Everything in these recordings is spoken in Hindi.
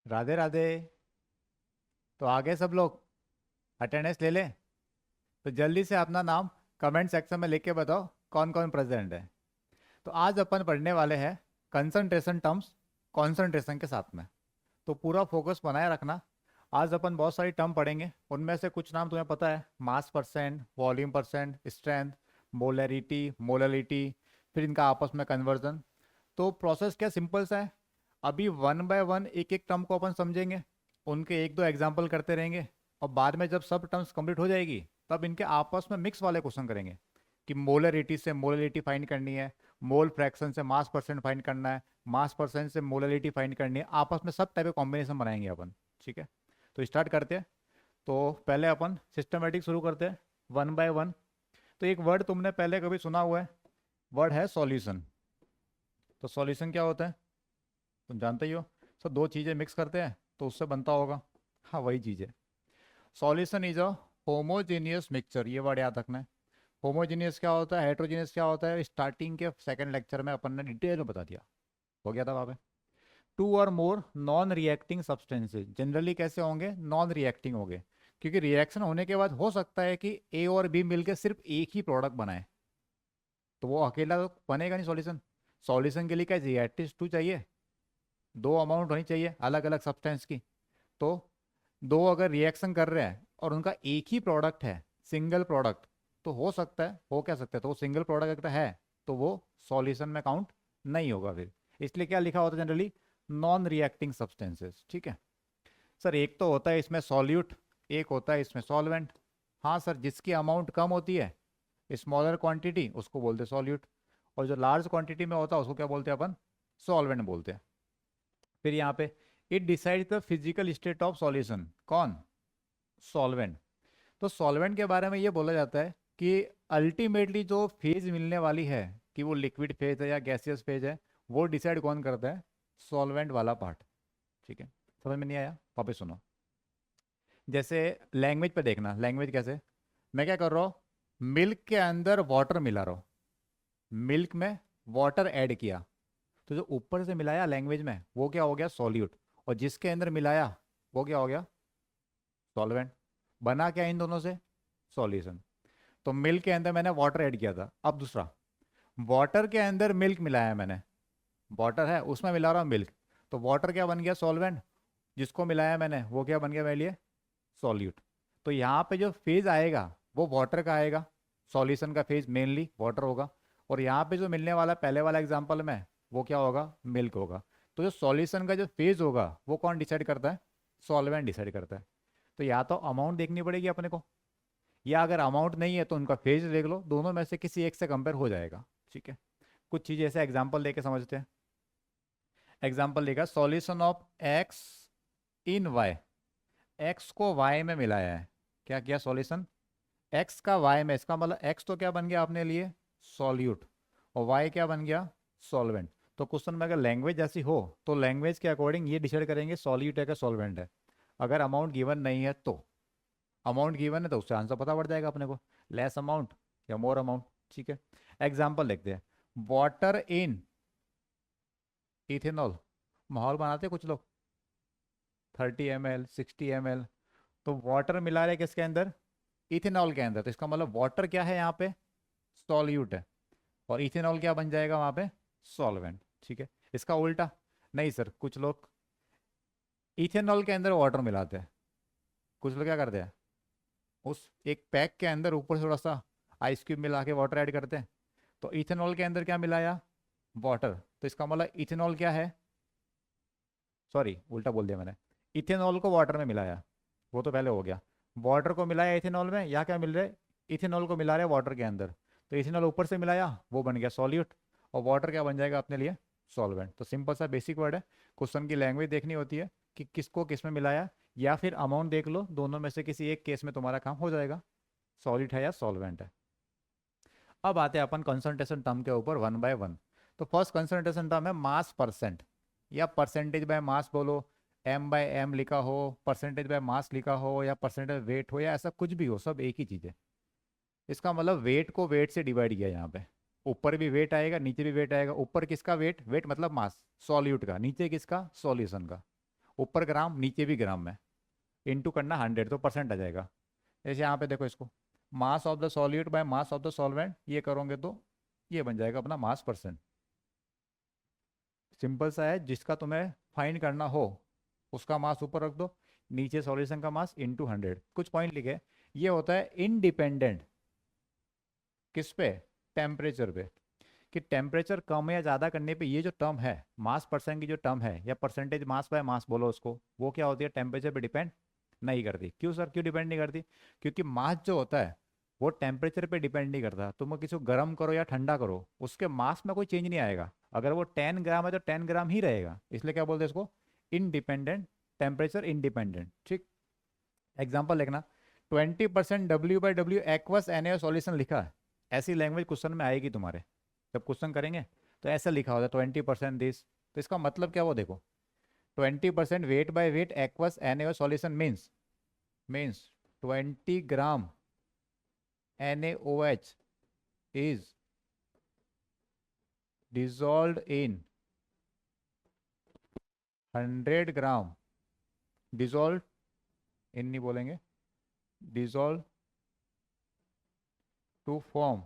राधे राधे। तो आगे सब लोग अटेंडेंस ले लें। तो जल्दी से अपना नाम कमेंट सेक्शन में लिख के बताओ कौन कौन प्रेजेंट है। तो आज अपन पढ़ने वाले हैं कंसंट्रेशन टर्म्स कॉन्सेंट्रेशन के साथ में। तो पूरा फोकस बनाए रखना। आज अपन बहुत सारी टर्म पढ़ेंगे, उनमें से कुछ नाम तुम्हें पता है, mass percent, volume percent, strength, molarity, molality, फिर इनका आपस में कन्वर्जन। तो प्रोसेस क्या सिंपल सा है। अभी वन बाय वन एक एक टर्म को अपन समझेंगे, उनके एक दो एग्जाम्पल करते रहेंगे, और बाद में जब सब टर्म्स कंप्लीट हो जाएगी तब इनके आपस में मिक्स वाले क्वेश्चन करेंगे कि मोलरिटी से मोललिटी फाइंड करनी है, मोल फ्रैक्शन से मास परसेंट फाइंड करना है, मास परसेंट से मोललिटी फाइंड करनी है, आपस में सब टाइप के कॉम्बिनेशन बनाएंगे अपन। ठीक है, तो स्टार्ट करते हैं। तो पहले अपन सिस्टमेटिक शुरू करते हैं वन बाय वन। तो एक वर्ड तुमने पहले कभी सुना हुआ है, वर्ड है सॉल्यूशन। तो सॉल्यूशन क्या होता है तुम जानते ही हो। सब दो चीज़ें मिक्स करते हैं तो उससे बनता होगा। हाँ, वही चीज़ है। Solution is a homogeneous mixture, ये वर्ड याद रखना है। होमोजेनियस क्या होता है, हेट्रोजेनियस क्या होता है, स्टार्टिंग के सेकंड लेक्चर में अपन ने डिटेल में बता दिया। हो गया था वहाँ पे। टू और more non reacting substances generally कैसे होंगे, नॉन रिएक्टिंग होंगे, क्योंकि रिएक्शन होने के बाद हो सकता है कि ए और बी मिलकर सिर्फ एक ही प्रोडक्ट बनाए, तो वो अकेला तो बनेगा नहीं सॉल्यूशन। सॉल्यूशन के लिए क्या चाहिए, एटलीस्ट टू चाहिए, दो अमाउंट होनी चाहिए अलग अलग सब्सटेंस की। तो दो अगर रिएक्शन कर रहे हैं और उनका एक ही प्रोडक्ट है, सिंगल प्रोडक्ट, तो हो सकता है, हो क्या सकता है, तो वो सिंगल प्रोडक्ट अगर है तो वो सॉल्यूशन में काउंट नहीं होगा फिर। इसलिए क्या लिखा होता है जनरली, नॉन रिएक्टिंग सब्सटेंसेस। ठीक है सर, एक तो होता है इसमें सॉल्यूट, एक होता है इसमें सॉल्वेंट। हाँ सर, जिसकी अमाउंट कम होती है, स्मॉलर क्वांटिटी, उसको बोलते हैं सॉल्यूट, और जो लार्ज क्वांटिटी में होता है उसको क्या बोलते हैं अपन, सॉल्वेंट बोलते हैं। फिर यहाँ पे it decides the physical state of solution, कौन, सॉल्वेंट। तो सॉल्वेंट के बारे में ये बोला जाता है कि अल्टीमेटली जो फेज मिलने वाली है, कि वो लिक्विड फेज है या गैसियस फेज है, वो डिसाइड कौन करता है, सॉल्वेंट वाला पार्ट। ठीक है, समझ में नहीं आया वापस सुनो। जैसे लैंग्वेज पे देखना, लैंग्वेज कैसे, मैं क्या कर रहा हूँ, मिल्क के अंदर वाटर मिला रहा हूँ, मिल्क में वाटर ऐड किया, तो जो ऊपर से मिलाया लैंग्वेज में वो क्या हो गया, सॉल्यूट, और जिसके अंदर मिलाया वो क्या हो गया, सॉल्वेंट। बना क्या इन दोनों से, सॉल्यूशन। तो मिल्क के अंदर मैंने वाटर ऐड किया था, अब दूसरा, वाटर के अंदर मिल्क मिलाया मैंने, वाटर है उसमें मिला रहा हूँ मिल्क, तो वाटर क्या बन गया, सॉल्वेंट, जिसको मिलाया मैंने वो क्या बन गया मेरे लिए, सॉल्यूट। तो यहाँ पे जो फेज आएगा वो वाटर का आएगा, सॉल्यूशन का फेज मेनली वाटर होगा, और यहाँ पे जो मिलने वाला पहले वाला एग्जांपल में वो क्या होगा, मिल्क होगा। तो जो सॉल्यूशन का जो फेज होगा वो कौन डिसाइड करता है, सॉल्वेंट डिसाइड करता है। तो या तो अमाउंट देखनी पड़ेगी अपने को, या अगर अमाउंट नहीं है तो उनका फेज देख लो, दोनों में से किसी एक से कंपेयर हो जाएगा। ठीक है, कुछ चीज़ ऐसे एग्जाम्पल देके समझते हैं। एग्जाम्पल देगा, solution of X in Y, X को वाई में मिलाया है, क्या किया सॉल्यूशन, एक्स का वाई में, इसका मतलब एक्स तो क्या बन गया अपने लिए, सॉल्यूट, और वाई क्या बन गया, सॉल्वेंट। तो क्वेश्चन में अगर लैंग्वेज ऐसी हो तो लैंग्वेज के अकॉर्डिंग ये डिसाइड करेंगे सॉल्यूट है क्या सॉल्वेंट है। अगर अमाउंट गिवन नहीं है तो, अमाउंट गिवन है तो उससे आंसर पता पड़ जाएगा अपने को, लेस अमाउंट या मोर अमाउंट। ठीक है, एग्जाम्पल देखते हैं, वाटर इन इथेनॉल, माहौल बनाते हैं कुछ लोग, 30 ml 60 ml, तो वाटर मिला रहे किसके अंदर, इथेनॉल के अंदर, तो इसका मतलब वाटर क्या है यहाँ पे, सॉल्यूट है, और इथेनॉल क्या बन जाएगा वहाँ पे, सॉल्वेंट। ठीक है, इसका उल्टा, नहीं सर, कुछ लोग इथेनॉल के अंदर वाटर मिलाते हैं, कुछ लोग क्या करते हैं, उस एक पैक के अंदर ऊपर से थोड़ा सा आइस क्यूब मिला के वाटर ऐड करते हैं, तो इथेनॉल के अंदर क्या मिलाया, वाटर, तो इसका मतलब इथेनॉल क्या है, सॉरी उल्टा बोल दिया मैंने, इथेनॉल को वाटर में मिलाया, वो तो पहले हो गया, वाटर को मिलाया इथेनॉल में, या क्या मिल रहा है, इथेनॉल को मिला रहे वाटर के अंदर, तो इथेनॉल ऊपर से मिलाया वो बन गया सॉल्यूट, और वाटर क्या बन जाएगा अपने लिए, सॉल्वेंट। तो सिंपल सा बेसिक वर्ड है, क्वेश्चन की लैंग्वेज देखनी होती है कि किसको किस में मिलाया, या फिर अमाउंट देख लो, दोनों में से किसी एक केस में तुम्हारा काम हो जाएगा, सॉलिड है या सॉल्वेंट है। अब आते हैं अपन कंसंट्रेशन टर्म के ऊपर वन बाय वन। तो फर्स्ट कंसंट्रेशन टर्म है मास परसेंट, या परसेंटेज बाय मास बोलो, एम बाय एम लिखा हो, परसेंटेज बाय मास लिखा हो, या परसेंटेज वेट हो, या ऐसा कुछ भी हो, सब एक ही चीज़ है। इसका मतलब वेट को वेट से डिवाइड किया यहाँ पे, ऊपर भी वेट आएगा नीचे भी वेट आएगा, ऊपर किसका वेट, वेट मतलब मास सॉल्यूट का, नीचे किसका, सॉल्यूशन का, ऊपर ग्राम नीचे भी ग्राम में, इनटू करना 100 तो परसेंट आ जाएगा। जैसे यहाँ पे देखो इसको, मास of the solute by mass of the solvent, ये करोगे तो ये बन जाएगा अपना मास परसेंट। सिंपल सा है, जिसका तुम्हें फाइंड करना हो उसका मास ऊपर रख दो, नीचे सॉल्यूशन का मास इनटू 100। कुछ पॉइंट लिखे, ये होता है इंडिपेंडेंट किस पे, टेम्परेचर पे, कि टेम्परेचर कम या ज़्यादा करने पे ये जो टर्म है मास परसेंट की जो टर्म है, या परसेंटेज मास बाय मास बोलो उसको, वो क्या होती है, टेम्परेचर पे डिपेंड नहीं करती। क्यों सर, क्यों डिपेंड नहीं करती? क्योंकि मास जो होता है वो टेम्परेचर पे डिपेंड नहीं करता। तुम किसी को गर्म करो या ठंडा करो, उसके मास में कोई चेंज नहीं आएगा। अगर वो 10 ग्राम है तो 10 ग्राम ही रहेगा, इसलिए क्या बोलते हैं इसको, इनडिपेंडेंट, टेम्परेचर इंडिपेंडेंट। ठीक, एग्जाम्पल लिखना, 20% W/W एक्वस NaO सॉल्यूशन लिखा है, ऐसी लैंग्वेज क्वेश्चन में आएगी तुम्हारे, जब क्वेश्चन करेंगे तो ऐसा लिखा होता है 20% दिस। तो इसका मतलब क्या, वो देखो 20% weight by weight aqueous NaO solution means 20 gram NaOH is dissolved in 100 gram, dissolve in नहीं बोलेंगे, dissolve to form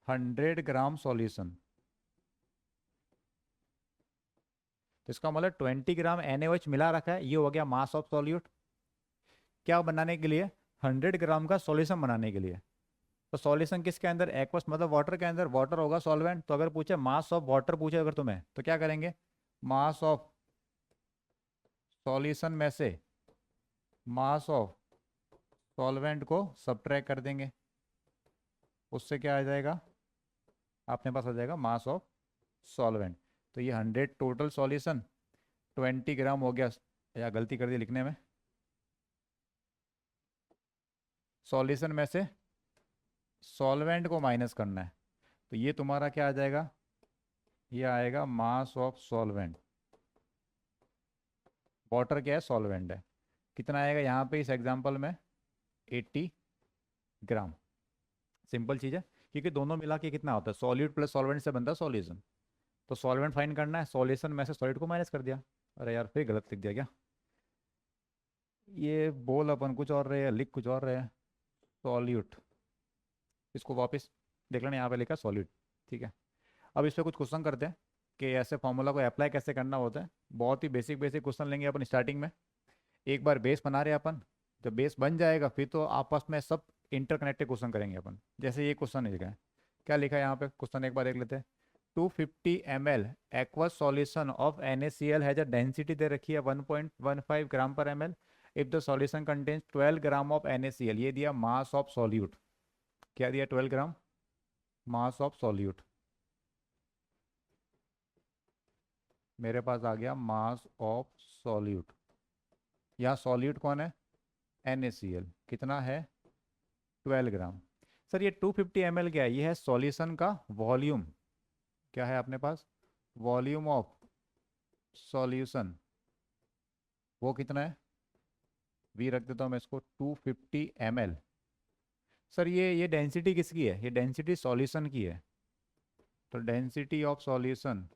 100 gram solution. तो इसका मतलब 20 ग्राम NaOH मिला रखा है, ये हो गया मास ऑफ सॉल्यूट। क्या बनाने के लिए, 100 ग्राम का सॉल्यूशन बनाने के लिए। तो सॉल्यूशन किसके अंदर, एक्वस मतलब वाटर के अंदर, वाटर होगा सॉल्वेंट। तो अगर पूछे मास ऑफ वाटर पूछे अगर तुम्हें, तो क्या करेंगे, मास ऑफ सॉल्यूशन में से मास ऑफ सॉल्वेंट को सब्ट्रैक्ट कर देंगे, उससे क्या आ जाएगा, अपने पास आ जाएगा मास ऑफ सॉल्वेंट। तो ये 100 टोटल सॉल्यूशन, 20 ग्राम हो गया, या गलती कर दी लिखने में, सॉल्यूशन में से सॉल्वेंट को माइनस करना है, तो ये तुम्हारा क्या आ जाएगा, ये आएगा मास ऑफ सॉल्वेंट। वाटर क्या है, सॉल्वेंट है। कितना आएगा यहाँ पे इस एग्जांपल में, 80 ग्राम। सिंपल चीज़ है, क्योंकि दोनों मिला के कितना होता है, सॉल्यूट प्लस सॉल्वेंट से बनता है सॉल्यूशन। तो सॉल्वेंट फाइंड करना है, सॉल्यूशन में से सॉलिड को माइनस कर दिया। अरे यार फिर गलत लिख दिया क्या, ये बोल अपन कुछ और रहे हैं, लिख कुछ और रहे हैं, सॉल्यूट। इसको वापस देख लेना, यहाँ पे लिखा सॉल्यूट। ठीक है, अब इस पर कुछ क्वेश्चन करते हैं कि ऐसे फॉर्मूला को अप्लाई कैसे करना होता है। बहुत ही बेसिक बेसिक क्वेश्चन लेंगे अपन स्टार्टिंग में। एक बार बेस बना रहे हैं अपन, जब बेस बन जाएगा फिर तो आपस में सब इंटरकनेक्टेड क्वेश्चन करेंगे अपन। जैसे ये क्वेश्चन लिखा है, क्या लिखा है यहाँ पे, क्वेश्चन एक बार देख लेते हैं। 250 ml aqua solution of NaCl has a density दे रखी है 1.15 gram per ml if the solution contains 12 gram of NaCl। ये दिया मास ऑफ सॉल्यूट, क्या दिया, 12 ग्राम मास ऑफ सॉल्यूट। मेरे पास आ गया मास ऑफ सॉल्यूट। यहाँ सॉल्यूट कौन है, NaCl, कितना है, 12 ग्राम। सर ये 250 ml क्या है, ये है सॉल्यूशन का वॉल्यूम। क्या है अपने पास, वॉल्यूम ऑफ सॉल्यूशन, वो कितना है, वी रख देता हूँ मैं इसको 250 ml। सर ये डेंसिटी किसकी है, ये डेंसिटी सॉल्यूशन की है। तो density of solution,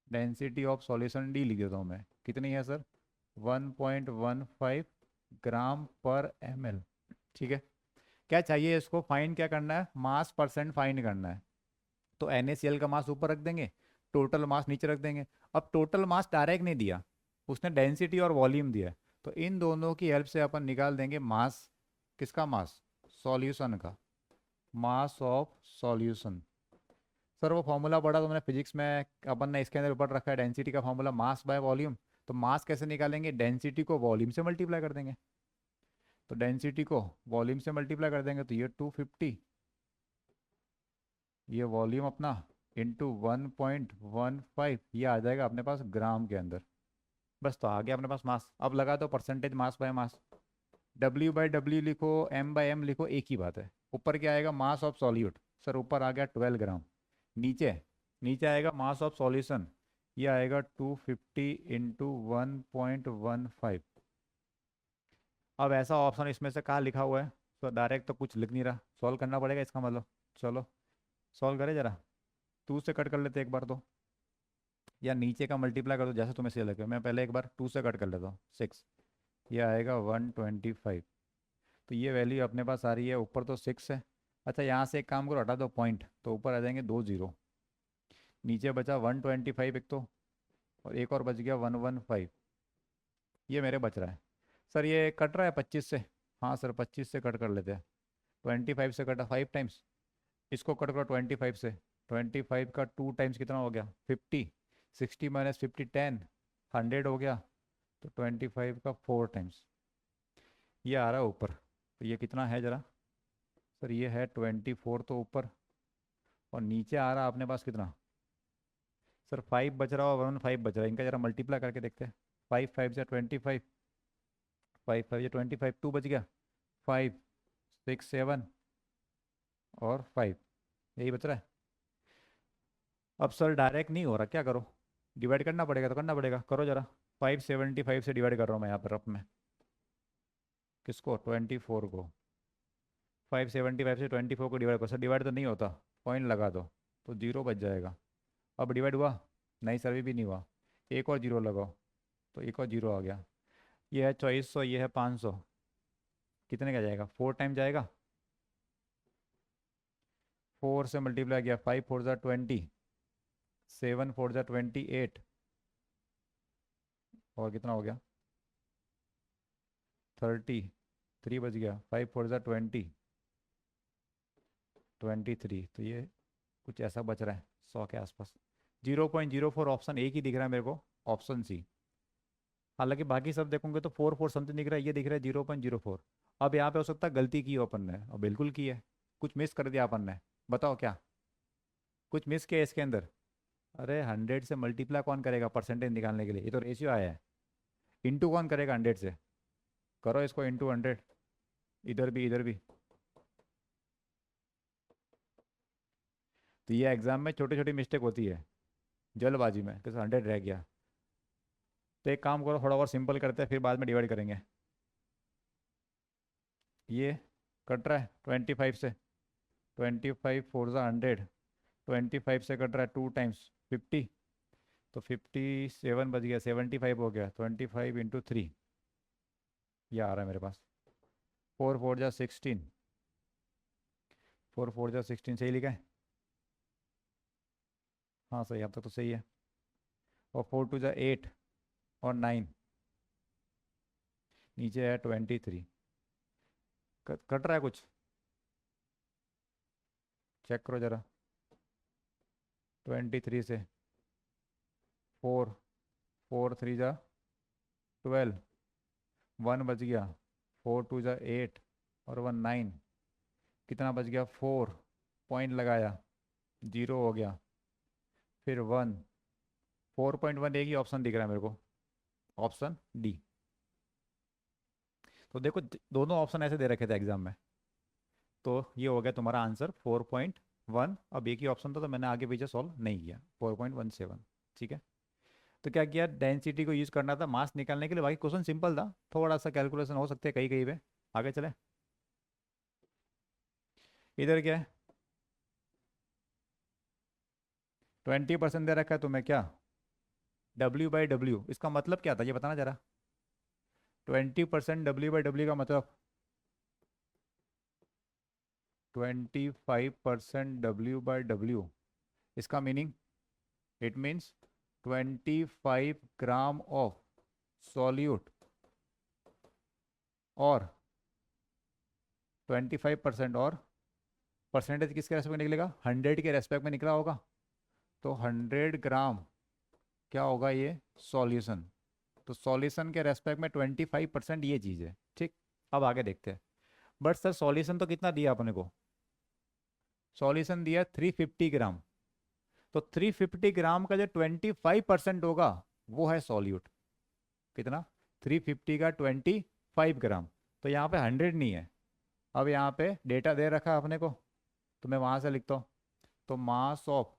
density of solution D लिख देता हूँ मैं, कितनी है सर, 1.15 ग्राम पर ml। ठीक है, क्या चाहिए इसको, फाइंड क्या करना है, मास परसेंट फाइंड करना है। तो NaCl का मास ऊपर रख देंगे, टोटल मास नीचे रख देंगे। अब टोटल मास डायरेक्ट नहीं दिया, उसने डेंसिटी और वॉल्यूम दिया, तो इन दोनों की हेल्प से अपन निकाल देंगे मास, किसका मास, सॉल्यूशन का, मास ऑफ सॉल्यूशन। सर वो फॉर्मूला पढ़ा तुमने फिजिक्स में, अपन ने इसके अंदर ऊपर रखा है डेंसिटी का फॉर्मूला, मास बाय वॉल्यूम। तो मास कैसे निकालेंगे, डेंसिटी को वॉल्यूम से मल्टीप्लाई कर देंगे। तो डेंसिटी को वॉल्यूम से मल्टीप्लाई कर देंगे, तो ये 250, ये वॉल्यूम अपना इंटू 1.15, ये आ जाएगा अपने पास ग्राम के अंदर। बस, तो आ गया अपने पास मास। अब लगा दो percentage mass by mass, W/W लिखो, M/M लिखो, एक ही बात है। ऊपर क्या आएगा, मास ऑफ सॉल्यूट, सर ऊपर आ गया 12 ग्राम। नीचे नीचे आएगा मास ऑफ सॉल्यूशन, ये आएगा 250 इंटू 1.15। अब ऐसा ऑप्शन इसमें से कहाँ लिखा हुआ है, तो डायरेक्ट तो कुछ लिख नहीं रहा, सॉल्व करना पड़ेगा इसका मतलब। चलो सॉल्व करे जरा, 2 से कट कर लेते एक बार तो, या नीचे का मल्टीप्लाई कर दो जैसे तुम्हें सही लगे। मैं पहले एक बार 2 से कट कर लेता हूँ, 6, ये आएगा 125। तो ये वैल्यू अपने पास आ रही है, ऊपर तो 6 है। अच्छा यहाँ से एक काम करो, हटा दो पॉइंट, तो ऊपर आ जाएंगे 2 जीरो, नीचे बचा 125 एक तो, और एक और बच गया 115, ये मेरे बच रहा है। सर ये कट रहा है 25 से, हाँ सर 25 से कट कर लेते हैं। 25 से कटा 5 टाइम्स, इसको कट करो 25 से, 25 का 2 टाइम्स कितना हो गया 50, 60 माइनस 50 10, 100 हो गया। तो 25 का 4 टाइम्स ये आ रहा है ऊपर। तो ये कितना है जरा, सर ये है 24 तो ऊपर, और नीचे आ रहा है अपने पास कितना, सर 5 बच रहा और 15 बच रहा है, इनका जरा मल्टीप्लाई करके देखते हैं। 5 5 से 25, 5 5 या 25, 2 बच गया, 5 6 7 और 5, यही बच रहा है। अब सर डायरेक्ट नहीं हो रहा, क्या करो, डिवाइड करना पड़ेगा, तो करना पड़ेगा, करो जरा। 575 से डिवाइड कर रहा हूँ मैं यहाँ पर रफ में, किसको, 24 को। 575 से 24 को डिवाइड करो, सर डिवाइड तो नहीं होता, पॉइंट लगा दो तो जीरो बच जाएगा। अब डिवाइड हुआ, नहीं सर अभी भी नहीं हुआ, एक और जीरो लगाओ तो एक और जीरो आ गया। ये है 2400, ये है 500, कितने का जाएगा, 4 टाइम जाएगा। 4 से मल्टीप्लाई किया, 5 4 ज़ा 20, 7 4 ज़ा 28, और कितना हो गया 30, 3 बच गया, 5 4 ज़ा 20, 23। तो ये कुछ ऐसा बच रहा है 100 के आसपास। 0.04 ऑप्शन एक ही दिख रहा है मेरे को, ऑप्शन सी। हालांकि बाकी सब देखोगे तो 4 4 समथिंग दिख रहा है, ये दिख रहा है 0.04। अब यहाँ पे हो सकता है गलती की हो अपन ने, और बिल्कुल की है, कुछ मिस कर दिया अपन ने, बताओ क्या कुछ मिस किया है इसके अंदर। अरे 100 से मल्टीप्लाई कौन करेगा परसेंटेज निकालने के लिए, ये तो रेशियो आया है। इंटू कौन करेगा 100 से, करो इसको इंटू 100, इधर भी इधर भी। तो ये एग्जाम में छोटी छोटी मिस्टेक होती है, जल्दबाजी में कैसे 100 रह गया। तो एक काम करो, थोड़ा और सिंपल करते हैं, फिर बाद में डिवाइड करेंगे। ये कट रहा है 25 से, 25 4 ज़ा 100, 25 से कट रहा है 2 टाइम्स 50, तो 57 बच गया, 75 हो गया, 25 इंटू 3, ये आ रहा है मेरे पास। 4 4 ज़ा 16, 4 4 ज़ा 16 सही लिखा है, हाँ सही, अब तक तो सही है। और 4 2 ज़ा 8 और 9, नीचे है 23। कट रहा है कुछ, चेक करो ज़रा। 23 से 4, 4 3 ज़ा 12, 1 बच गया, 4 2 ज़ा 8 और 1 9, कितना बच गया 4, पॉइंट लगाया, जीरो हो गया, फिर 1, 4.1 एक ही ऑप्शन दिख रहा है मेरे को, ऑप्शन डी। तो देखो दोनों ऑप्शन ऐसे दे रखे थे एग्जाम में, तो ये हो गया तुम्हारा आंसर 4.1। अब एक ही ऑप्शन था तो मैंने आगे पीछे सॉल्व नहीं किया, 4.17, ठीक है। तो क्या किया, डेंसिटी को यूज करना था मास निकालने के लिए, बाकी क्वेश्चन सिंपल था, थोड़ा सा कैलकुलेशन हो सकते हैं कहीं कहीं पे। आगे चले, इधर क्या है, 20% दे रखा है तुम्हें, क्या W/W, इसका मतलब क्या था ये बताना जरा। 20% W/W का मतलब 25% W/W, इसका meaning, it means 25 gram of solute, और 25%, और परसेंटेज किसके रेस्पेक्ट में निकलेगा, 100 के रेस्पेक्ट में निकला होगा। तो 100 ग्राम क्या होगा ये, सॉल्यूशन। तो सॉल्यूशन के रेस्पेक्ट में 25% ये चीज़ है, ठीक। अब आगे देखते हैं। बट सर सॉल्यूशन तो कितना दिया अपने को, सॉल्यूशन दिया 350 ग्राम, तो 350 ग्राम का जो 25% होगा वो है सॉल्यूट। कितना, 350 का 25 ग्राम, तो यहाँ पे 100 नहीं है। अब यहाँ पे डेटा दे रखा है अपने को, तो मैं वहाँ से लिखता हूँ। तो मास ऑफ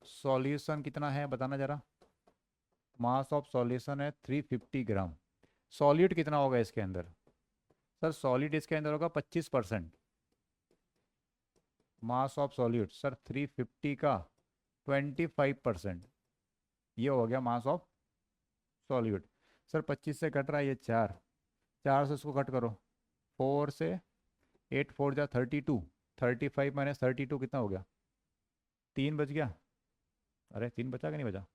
सॉल्यूशन कितना है बताना जरा, मास ऑफ सॉल्यूशन है 350 ग्राम। सॉल्यूट कितना होगा इसके अंदर, सर सॉलिड इसके अंदर होगा 25%, मास ऑफ सॉल्यूट सर 350 का 25%, ये हो गया मास ऑफ सॉल्यूट। सर 25 से कट रहा है ये 4, 4 से इसको कट करो, 4 से 8 4 जा 32, 35 माइनस 32 कितना हो गया, 3 बच गया। अरे 3 बचा कि नहीं बचा,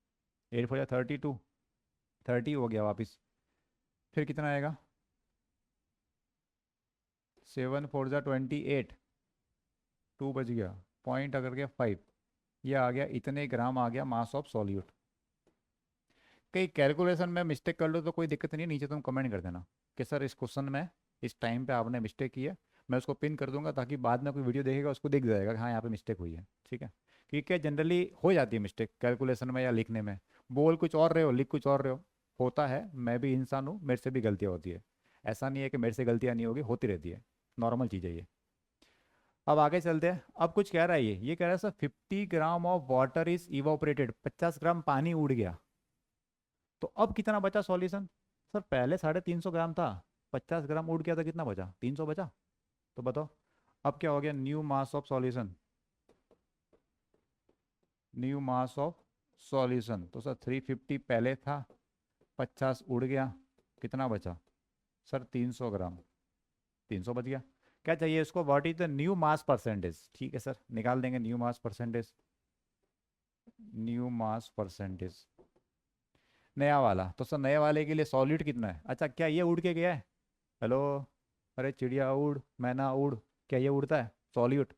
8 4 जा 32, 30 हो गया वापस। फिर कितना आएगा, 7 4 जा 28, 2 बच गया, पॉइंट अगर गया 5, ये आ गया, इतने ग्राम आ गया मास ऑफ सॉल्यूट। कहीं कैलकुलेशन में मिस्टेक कर लो तो कोई दिक्कत नहीं है, नीचे तुम कमेंट कर देना कि सर इस क्वेश्चन में इस टाइम पे आपने मिस्टेक की है। मैं उसको पिन कर दूंगा ताकि बाद में कोई वीडियो देखेगा उसको दिख जाएगा कि हाँ यहाँ पे मिस्टेक हुई है, ठीक है। क्योंकि जनरली हो जाती है मिस्टेक कैलकुलेशन में या लिखने में, बोल कुछ और रहे हो लिख कुछ और रहे हो, होता है, मैं भी इंसान हूँ, मेरे से भी गलतियाँ होती है। ऐसा नहीं है कि मेरे से गलतियाँ नहीं होगी, होती रहती है, नॉर्मल चीज़ है ये। अब आगे चलते हैं, अब कुछ कह रहा है, ये कह रहा है sir 50 gram of water is evaporated, 50 ग्राम पानी उड़ गया, तो अब कितना बचा सॉल्यूशन। सर पहले 350 ग्राम था, 50 ग्राम उड़ गया तो कितना बचा, 300 बचा। तो बताओ अब क्या हो गया, new mass of solution, new mass of solution. तो सर 350 पहले था, 50 उड़ गया, कितना बचा सर 300 ग्राम, 300 बच गया। क्या चाहिए इसको, what is the new mass percentage, ठीक है सर निकाल देंगे new mass percentage, new mass percentage नया वाला। तो सर नए वाले के लिए सॉल्यूट कितना है, अच्छा क्या ये उड़ के गया है, हेलो, अरे चिड़िया उड़ मैना उड़, क्या ये उड़ता है सॉल्यूट,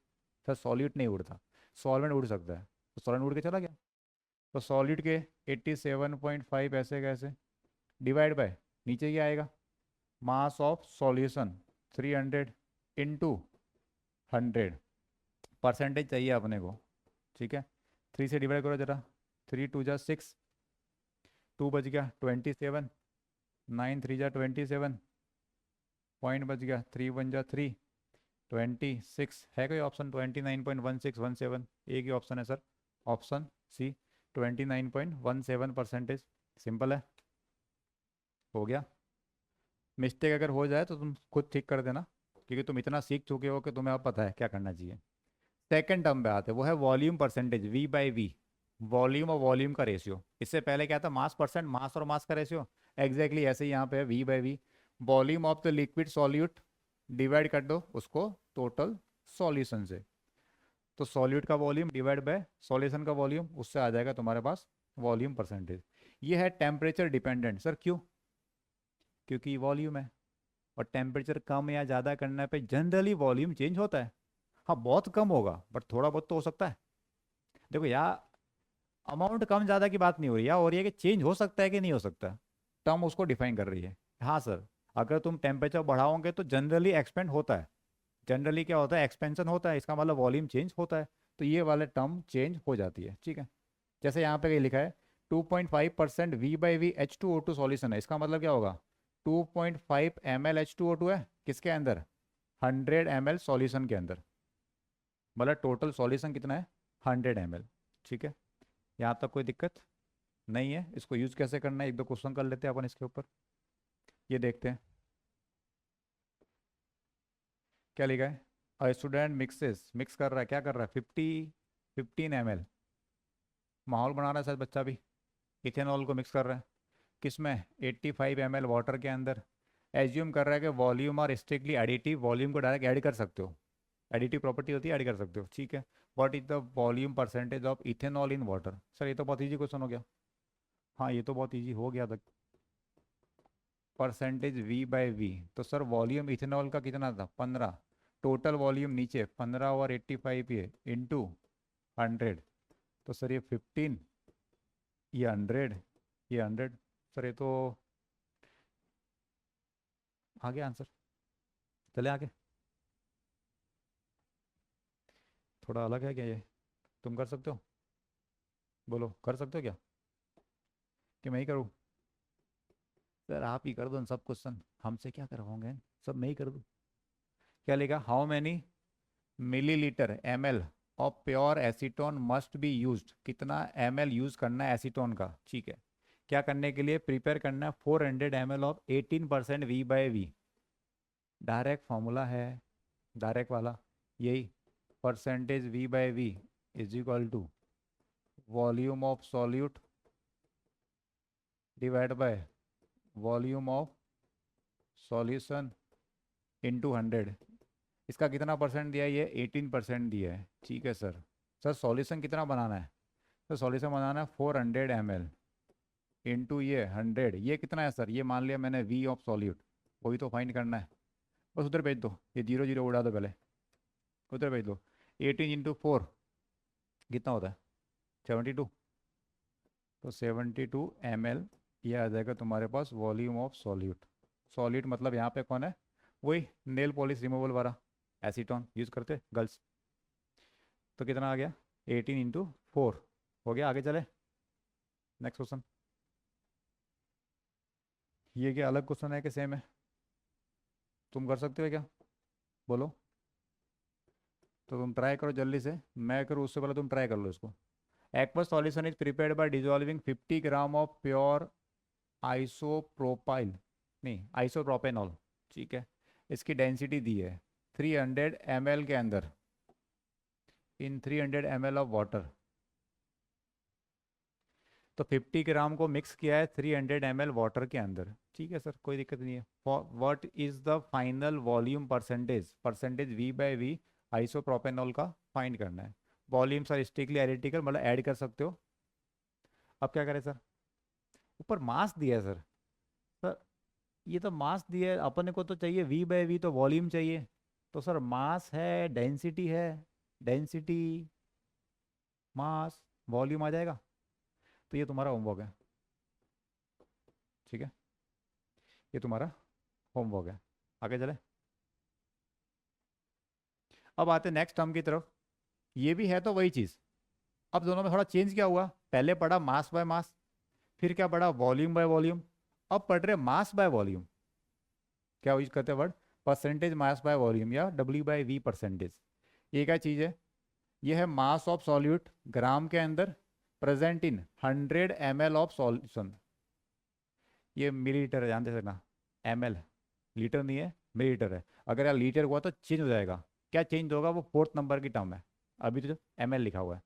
सर सॉल्यूट नहीं उड़ता, सॉल्वेंट उड़ सकता है, तो सॉल्वेंट उड़ के चला गया। तो सॉल्यूट के 87.5 ऐसे कैसे, डिवाइड बाय नीचे क्या आएगा, mass of solution 300 into 100, percentage चाहिए अपने को, ठीक है। 3 से डिवाइड करो जरा, 3 2 जा 6, 2 बच गया 27, 9 3 जा 27, पॉइंट बच गया 3 1 जा 3, 26 है कोई ऑप्शन, 29.1617, एक ही ऑप्शन है सर, ऑप्शन सी 29.17%। सिंपल है, हो गया। मिस्टेक अगर हो जाए तो तुम खुद ठीक कर देना, क्योंकि तुम इतना सीख चुके हो कि तुम्हें अब पता है क्या करना चाहिए। सेकंड टर्म पे आते हैं, वो है volume percentage, V by V, volume और वॉल्यूम का रेशियो। इससे पहले क्या था, मास परसेंट, मास और मास का रेशियो, एग्जैक्टली ऐसे ही यहाँ पे है V by V, volume of the liquid solute divide कर दो उसको टोटल सॉल्यूशन से, तो सॉल्यूट का वॉल्यूम डिवाइड बाय सॉल्यूशन का वॉल्यूम, उससे आ जाएगा तुम्हारे पास वॉल्यूम परसेंटेज। ये है टेम्परेचर डिपेंडेंट, सर क्यों, क्योंकि वॉल्यूम है, और टेम्परेचर कम या ज़्यादा करने पे जनरली वॉल्यूम चेंज होता है। हाँ बहुत कम होगा बट थोड़ा बहुत तो हो सकता है। देखो यार, अमाउंट कम ज़्यादा की बात नहीं हो रही, या हो रही है कि चेंज हो सकता है कि नहीं हो सकता, टर्म उसको डिफाइन कर रही है। हाँ सर, अगर तुम टेम्परेचर बढ़ाओगे तो जनरली एक्सपेंड होता है, जनरली क्या होता है एक्सपेंशन होता है, इसका मतलब वॉल्यूम चेंज होता है, तो ये वाले टर्म चेंज हो जाती है, ठीक है। जैसे यहाँ पे ये लिखा है 2.5% we by we H2O2 solution है, इसका मतलब क्या होगा, 2.5 ml H2O2 है किसके अंदर, 100 ml सॉल्यूशन के अंदर, मतलब टोटल सॉल्यूशन कितना है 100 ml, ठीक है। यहाँ तक कोई दिक्कत नहीं है, इसको यूज कैसे करना है एक दो क्वेश्चन कर लेते हैं अपन इसके ऊपर, ये देखते हैं क्या लिखा है। स्टूडेंट मिक्सेस, मिक्स कर रहा है, क्या कर रहा है, 15 ml, माहौल बना रहा है शायद बच्चा भी, इथेनॉल को मिक्स कर रहा है किसमें, 85 ml वाटर के अंदर। एज्यूम कर रहा है कि वॉल्यूम और स्ट्रिक्टली एडिटिव, वॉल्यूम को डायरेक्ट ऐड कर सकते हो, एडिटिव प्रॉपर्टी होती है, ऐड कर सकते हो, ठीक है। What is the volume percentage of ethanol in water, sir ये तो बहुत ईजी क्वेश्चन हो गया, हाँ ये तो बहुत ईजी हो गया था। परसेंटेज वी बाई वी, तो सर वॉल्यूम इथेनॉल का कितना था 15, टोटल वॉल्यूम नीचे 15 और 85 ये इंटू 100, तो सर ये 15, ये 100, ये 100, सर ये तो आ गया आंसर। चले आगे, थोड़ा अलग है क्या ये, तुम कर सकते हो, बोलो कर सकते हो क्या, कि मैं ही करूँ, सर आप ही कर दो न सब क्वेश्चन, हमसे क्या करवाओगे, सब मैं ही कर दूँ। क्या लिखा, how many millilitre ml of pure acetone must be used, कितना ml यूज करना है एसीटोन का, ठीक है। क्या करने के लिए, प्रिपेयर करना है 400 ml of 18% V by V, direct formula है, डायरेक्ट वाला यही, percentage V by V is equal to volume of solute divide by volume of solution into 100। इसका कितना परसेंट दिया है? ये 18% दिया है। ठीक है सर। सर सॉल्यूशन कितना बनाना है? सर सॉल्यूशन बनाना है 400 ml इंटू ये 100। ये कितना है सर? ये मान लिया मैंने V ऑफ सॉल्यूट, वही तो फाइंड करना है। बस उधर भेज दो, ये जीरो जीरो उड़ा दो, पहले उधर भेज दो। 18 × 4 कितना होता है? 72। तो 72 ml ये आ जाएगा तुम्हारे पास वॉल्यूम ऑफ सॉल्यूट। सॉल्यूट मतलब यहाँ पे कौन है? वही नेल पॉलिश रिमूवल वाला एसीटोन यूज़ करते गर्ल्स। तो कितना आ गया? 18 × 4 हो गया। आगे चले, नेक्स्ट क्वेश्चन। ये क्या अलग क्वेश्चन है कि सेम है? तुम कर सकते हो क्या? बोलो। तो तुम ट्राई करो जल्दी से, मैं करूँ उससे पहले तुम ट्राई कर लो इसको। Aqueous solution is prepared by dissolving 50 gram of pure isopropyl, नहीं आइसोप्रोपेनॉल। ठीक है। इसकी डेंसिटी दी है 300 ml के अंदर, इन 300 ml ऑफ वाटर। तो 50 ग्राम को मिक्स किया है 300 ml वाटर के अंदर। ठीक है सर, कोई दिक्कत नहीं है। What is the final volume percentage? Percentage V by V isopropanol का फाइंड करना है। वॉल्यूम सर स्ट्रिक्टली एनालिटिकल, मतलब ऐड कर सकते हो। अब क्या करें सर? ऊपर मास दिया है सर। सर ये तो मास दिया है, अपने को तो चाहिए V बाय V, तो वॉल्यूम चाहिए। तो सर मास है, डेंसिटी है, डेंसिटी मास वॉल्यूम आ जाएगा। तो ये तुम्हारा होमवर्क है। ठीक है, ये तुम्हारा होमवर्क है। आगे चले। अब आते नेक्स्ट टर्म की तरफ। ये भी है तो वही चीज़। अब दोनों में थोड़ा चेंज क्या हुआ? पहले पढ़ा मास बाय मास, फिर क्या पढ़ा? Volume by volume. अब पढ़ रहे मास बाय वॉल्यूम। क्या यूज करते हैं word? Percentage mass by volume या W/V परसेंटेज। ये क्या चीज़ है? ये है मास ऑफ सॉल्यूट ग्राम के अंदर present in 100 ml of solution. ये मिलीलीटर है, ध्यान दे सकना। ml लीटर नहीं है, मिलीलीटर है। अगर यार लीटर हुआ तो चेंज हो जाएगा। क्या चेंज होगा? वो फोर्थ नंबर की टर्म है। अभी तो ml लिखा हुआ है।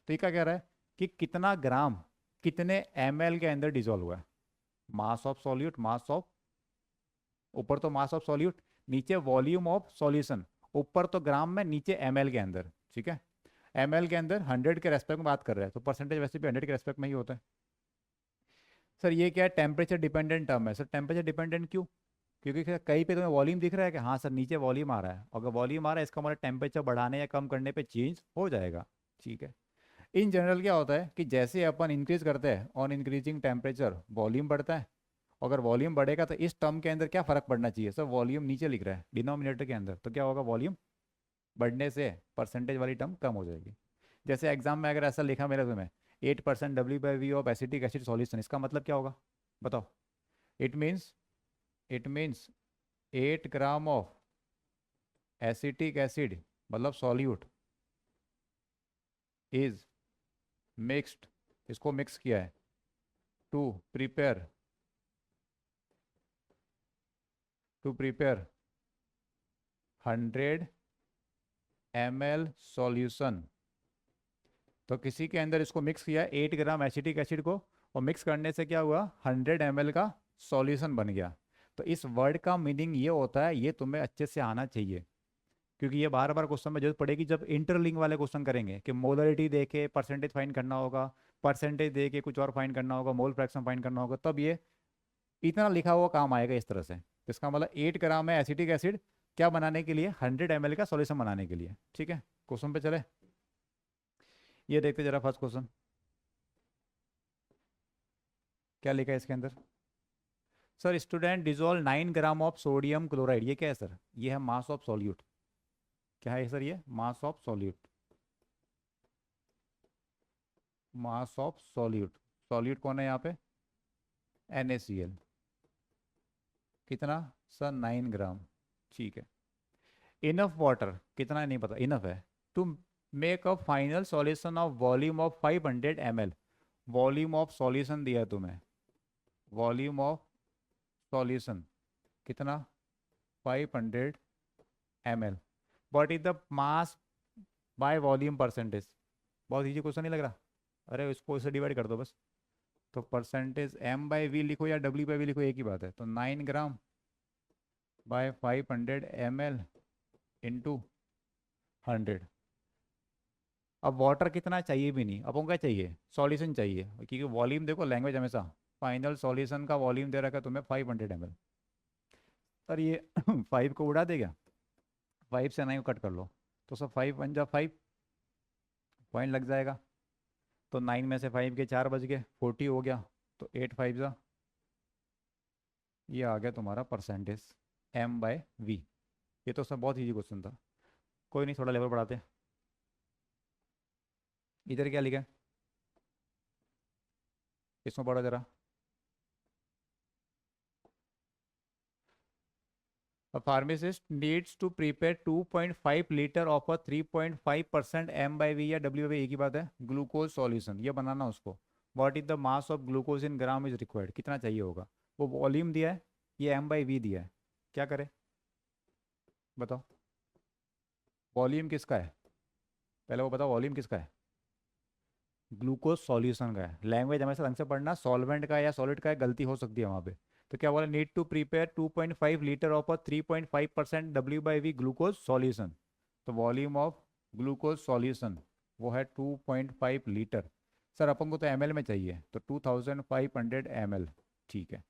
तो ये क्या कह रहा है कि कितना ग्राम कितने ml के अंदर डिजोल्व हुआ है। Mass of solute, mass of, ऊपर तो मास ऑफ सॉल्यूट, नीचे वॉल्यूम ऑफ सॉल्यूशन। ऊपर तो ग्राम में, नीचे ml के अंदर। ठीक है। ml के अंदर 100 के रेस्पेक्ट में बात कर रहे हैं, तो परसेंटेज वैसे भी 100 के रेस्पेक्ट में ही होता है। सर ये क्या है? टेम्परेचर डिपेंडेंट टर्म है। सर टेम्परेचर डिपेंडेंट क्यों? क्योंकि कहीं पे तुम्हें वॉल्यूम दिख रहा है कि हाँ सर नीचे वॉल्यूम आ रहा है। अगर वॉल्यूम आ रहा है इसका मतलब टेम्परेचर बढ़ाने या कम करने पे चेंज हो जाएगा। ठीक है। इन जनरल क्या होता है कि जैसे अपन इंक्रीज करते हैं ऑन इंक्रीजिंग टेम्परेचर वॉल्यूम बढ़ता है। अगर वॉल्यूम बढ़ेगा तो इस टर्म के अंदर क्या फर्क पड़ना चाहिए? सर वॉल्यूम नीचे लिख रहा है डिनोमिनेटर के अंदर, तो क्या होगा? वॉल्यूम बढ़ने से परसेंटेज वाली टर्म कम हो जाएगी। जैसे एग्जाम में अगर ऐसा लिखा मेरे तुम्हें 8% W/V of acetic acid solution, इसका मतलब क्या होगा बताओ? It means, it means 8 gram of acetic acid मतलब सॉल्यूट इज मिक्स्ड, इसको मिक्स किया है to prepare, to prepare 100 ml solution. तो किसी के अंदर इसको मिक्स किया 8 ग्राम एसिटिक एसिड को, और मिक्स करने से क्या हुआ? 100 ml का सॉल्यूशन बन गया। तो इस वर्ड का मीनिंग ये होता है, ये तुम्हें अच्छे से आना चाहिए, क्योंकि ये बार बार क्वेश्चन में जरूरत पड़ेगी जब इंटरलिंक वाले क्वेश्चन करेंगे कि मोलरिटी दे के परसेंटेज फाइंड करना होगा, परसेंटेज दे के कुछ और फाइंड करना होगा, मोल फ्रैक्शन फाइंड करना होगा, तब ये इतना लिखा हुआ काम आएगा इस तरह से। तो इसका मतलब 8 ग्राम है एसिटिक एसिड क्या बनाने के लिए? 100 ml का सॉल्यूशन बनाने के लिए। ठीक है, क्वेश्चन पे चले। ये देखते जरा फर्स्ट क्वेश्चन क्या लिखा है इसके अंदर। Sir student dissolve 9 gram of sodium chloride. ये क्या है सर? ये है मास ऑफ सॉल्यूट। क्या है सर? ये mass of solute, mass of solute. Solute कौन है यहाँ पे? NaCl। कितना सर? 9 ग्राम। ठीक है। इनफ वाटर कितना है नहीं पता, इनफ है to make a final solution of volume of 500 ml। Volume of solution दिया है तुम्हें, वॉल्यूम ऑफ सॉल्यूशन कितना? 500 ml। What is the mass by volume percentage. बहुत ईजी क्वेश्चन नहीं लग रहा? अरे इसको इससे डिवाइड कर दो बस। तो परसेंटेज एम बाई वी लिखो या डब्ल्यू बाई वी लिखो, एक ही बात है। तो 9 ग्राम बाय 500 ml इंटू 100। अब वाटर कितना चाहिए भी नहीं, अब वो क्या चाहिए, सॉल्यूशन चाहिए, क्योंकि वॉल्यूम देखो लैंग्वेज हमेशा, फाइनल सॉल्यूशन का वॉल्यूम दे रखा है तुम्हें 500 ml। सर ये 5 को उड़ा देगा, 5 से 9 कट कर लो, तो सब 5 बन जा 5 पॉइंट लग जाएगा। तो 9 में से 5 के 4 बज गए, 40 हो गया। तो 8 5 जा, ये आ गया तुम्हारा परसेंटेज एम बाय वी। ये तो सब बहुत ईजी क्वेश्चन था। कोई नहीं, थोड़ा लेवल बढ़ाते हैं। इधर क्या लिखा है, इसमें पढ़ो जरा। A pharmacist needs to prepare 2.5 liter of a 3.5% M by V या W by, एक ही बात है, ग्लूकोज सॉल्यूशन। ये बनाना उसको। What is the mass of glucose in gram is required, कितना चाहिए होगा। वो वॉल्यूम दिया है, ये M by V दिया है, क्या करे बताओ। वॉल्यूम किसका है, पहले वो बताओ वॉल्यूम किसका है। ग्लूकोज सॉल्यूशन का है। लैंग्वेज हमेशा ढंग से पढ़ना, सॉल्वेंट का या सॉलिड का है, गलती हो सकती है वहाँ पे। तो क्या बोला, need to prepare 2.5 litre of a 3.5% W by V glucose solution. तो वॉल्यूम ऑफ ग्लूकोज सॉल्यूशन वो है 2.5 लीटर। सर अपन को तो एम में चाहिए, तो 2500 ml, ठीक है।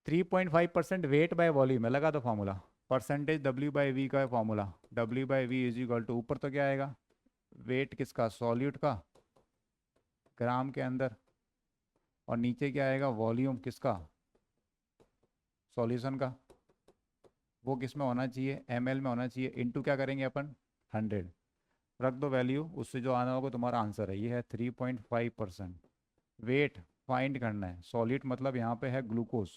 3.5% वेट बाय वॉल्यूम है, लगा दो formula. Percentage W by V का formula, W by V is equal to, ऊपर तो क्या आएगा, वेट किसका, सॉल्यूट का ग्राम के अंदर, और नीचे क्या आएगा, वॉल्यूम किसका, सॉल्यूशन का। वो किस में होना चाहिए, ml में होना चाहिए। इनटू क्या करेंगे अपन, 100, रख दो वैल्यू, उससे जो आना होगा तुम्हारा आंसर है। ये है 3.5%। वेट फाइंड करना है, सॉलिड मतलब यहाँ पे है ग्लूकोज।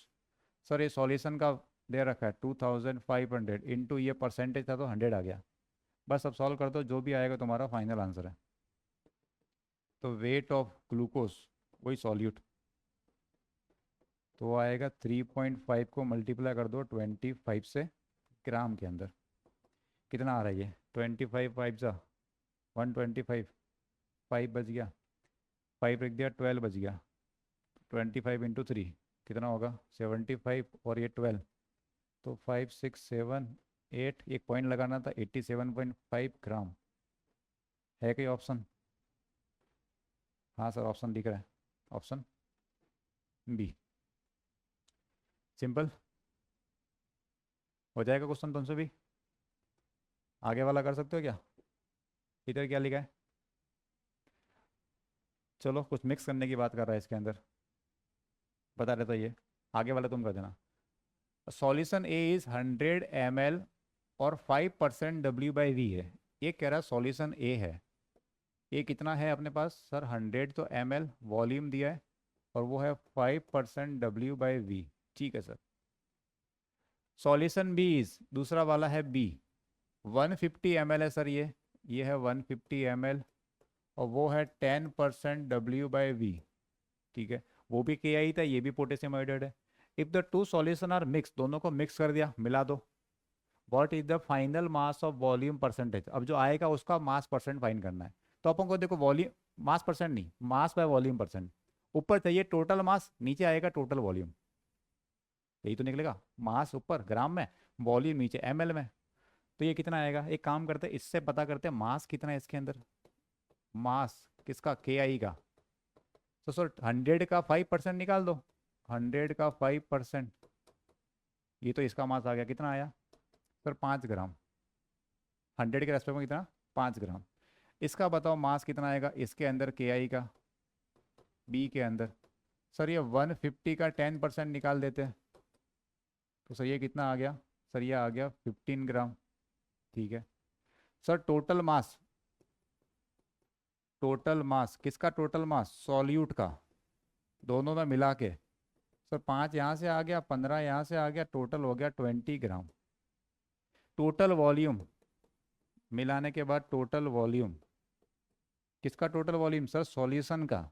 सर ये सॉल्यूशन का दे रखा है 2500 इंटू ये परसेंटेज था तो 100 आ गया। बस अब सॉल्व कर दो, जो भी आएगा तुम्हारा फाइनल आंसर है। तो वेट ऑफ ग्लूकोज वही सॉल्यूट, तो आएगा 3.5 को मल्टीप्लाई कर दो 25 से, ग्राम के अंदर कितना आ रहा है ये, 25 5 जा 125, 5 बच गया, 5 रख दिया, 12 बच गया। 25 इंटू 3 कितना होगा, 75, और ये 12, तो 5 6 7 8, एक पॉइंट लगाना था, 87.5 ग्राम। है कोई ऑप्शन? हाँ सर ऑप्शन दिख रहा है, ऑप्शन बी। सिंपल हो जाएगा क्वेश्चन तुमसे भी। आगे वाला कर सकते हो क्या, इधर क्या लिखा है, चलो कुछ मिक्स करने की बात कर रहा है इसके अंदर, बता रहे तो ये आगे वाला तुम कर देना। सॉल्यूशन ए इज 100 ml और 5% डब्ल्यू बाई वी है। ये कह रहा है सॉल्यूशन ए है, ये कितना है अपने पास सर, 100 तो ml वॉल्यूम दिया है, और वो है 5% डब्ल्यू बाई वी, ठीक है सर। सॉल्यूशन बी इज, दूसरा वाला है बी, 150 ml है सर, ये है 150 ml, और वो है 10% डब्ल्यू बाई वी, ठीक है। वो भी के आई था, ये भी पोटेशियम आयोडाइड है। If the two solution are mix, दोनों को मिक्स कर दिया, मिला दो। What is the final mass of volume percentage, अब जो आएगा उसका मास परसेंट फाइन करना है। तो अपन को देखो वॉल्यूम, मास परसेंट नहीं, मास बाय वॉल्यूम परसेंट। ऊपर चाहिए टोटल मास, नीचे आएगा टोटल वॉल्यूम, यही तो निकलेगा। मास ऊपर ग्राम में, वॉल्यूम नीचे ml में। तो ये कितना आएगा, एक काम करते हैं, इससे पता करते हैं मास कितना है इसके अंदर। मास किसका, के आई का। तो सर 100 का 5% निकाल दो, 100 का 5%, ये तो इसका मास आ गया, कितना आया सर, 5 ग्राम। 100 के रेस्पेक्ट में कितना, 5 ग्राम। इसका बताओ मास कितना आएगा इसके अंदर, के आई का, बी के अंदर। सर ये 150 का 10% निकाल देते हैं, तो सर ये कितना आ गया, सर ये आ गया 15 ग्राम, ठीक है। Sir total mass, total mass किसका, टोटल मास सॉल्यूट का, दोनों में मिला के। सर 5 यहाँ से आ गया, 15 यहाँ से आ गया, टोटल हो गया 20 ग्राम। टोटल वॉल्यूम मिलाने के बाद, टोटल वॉल्यूम किसका, टोटल वॉल्यूम सर सॉल्यूशन का।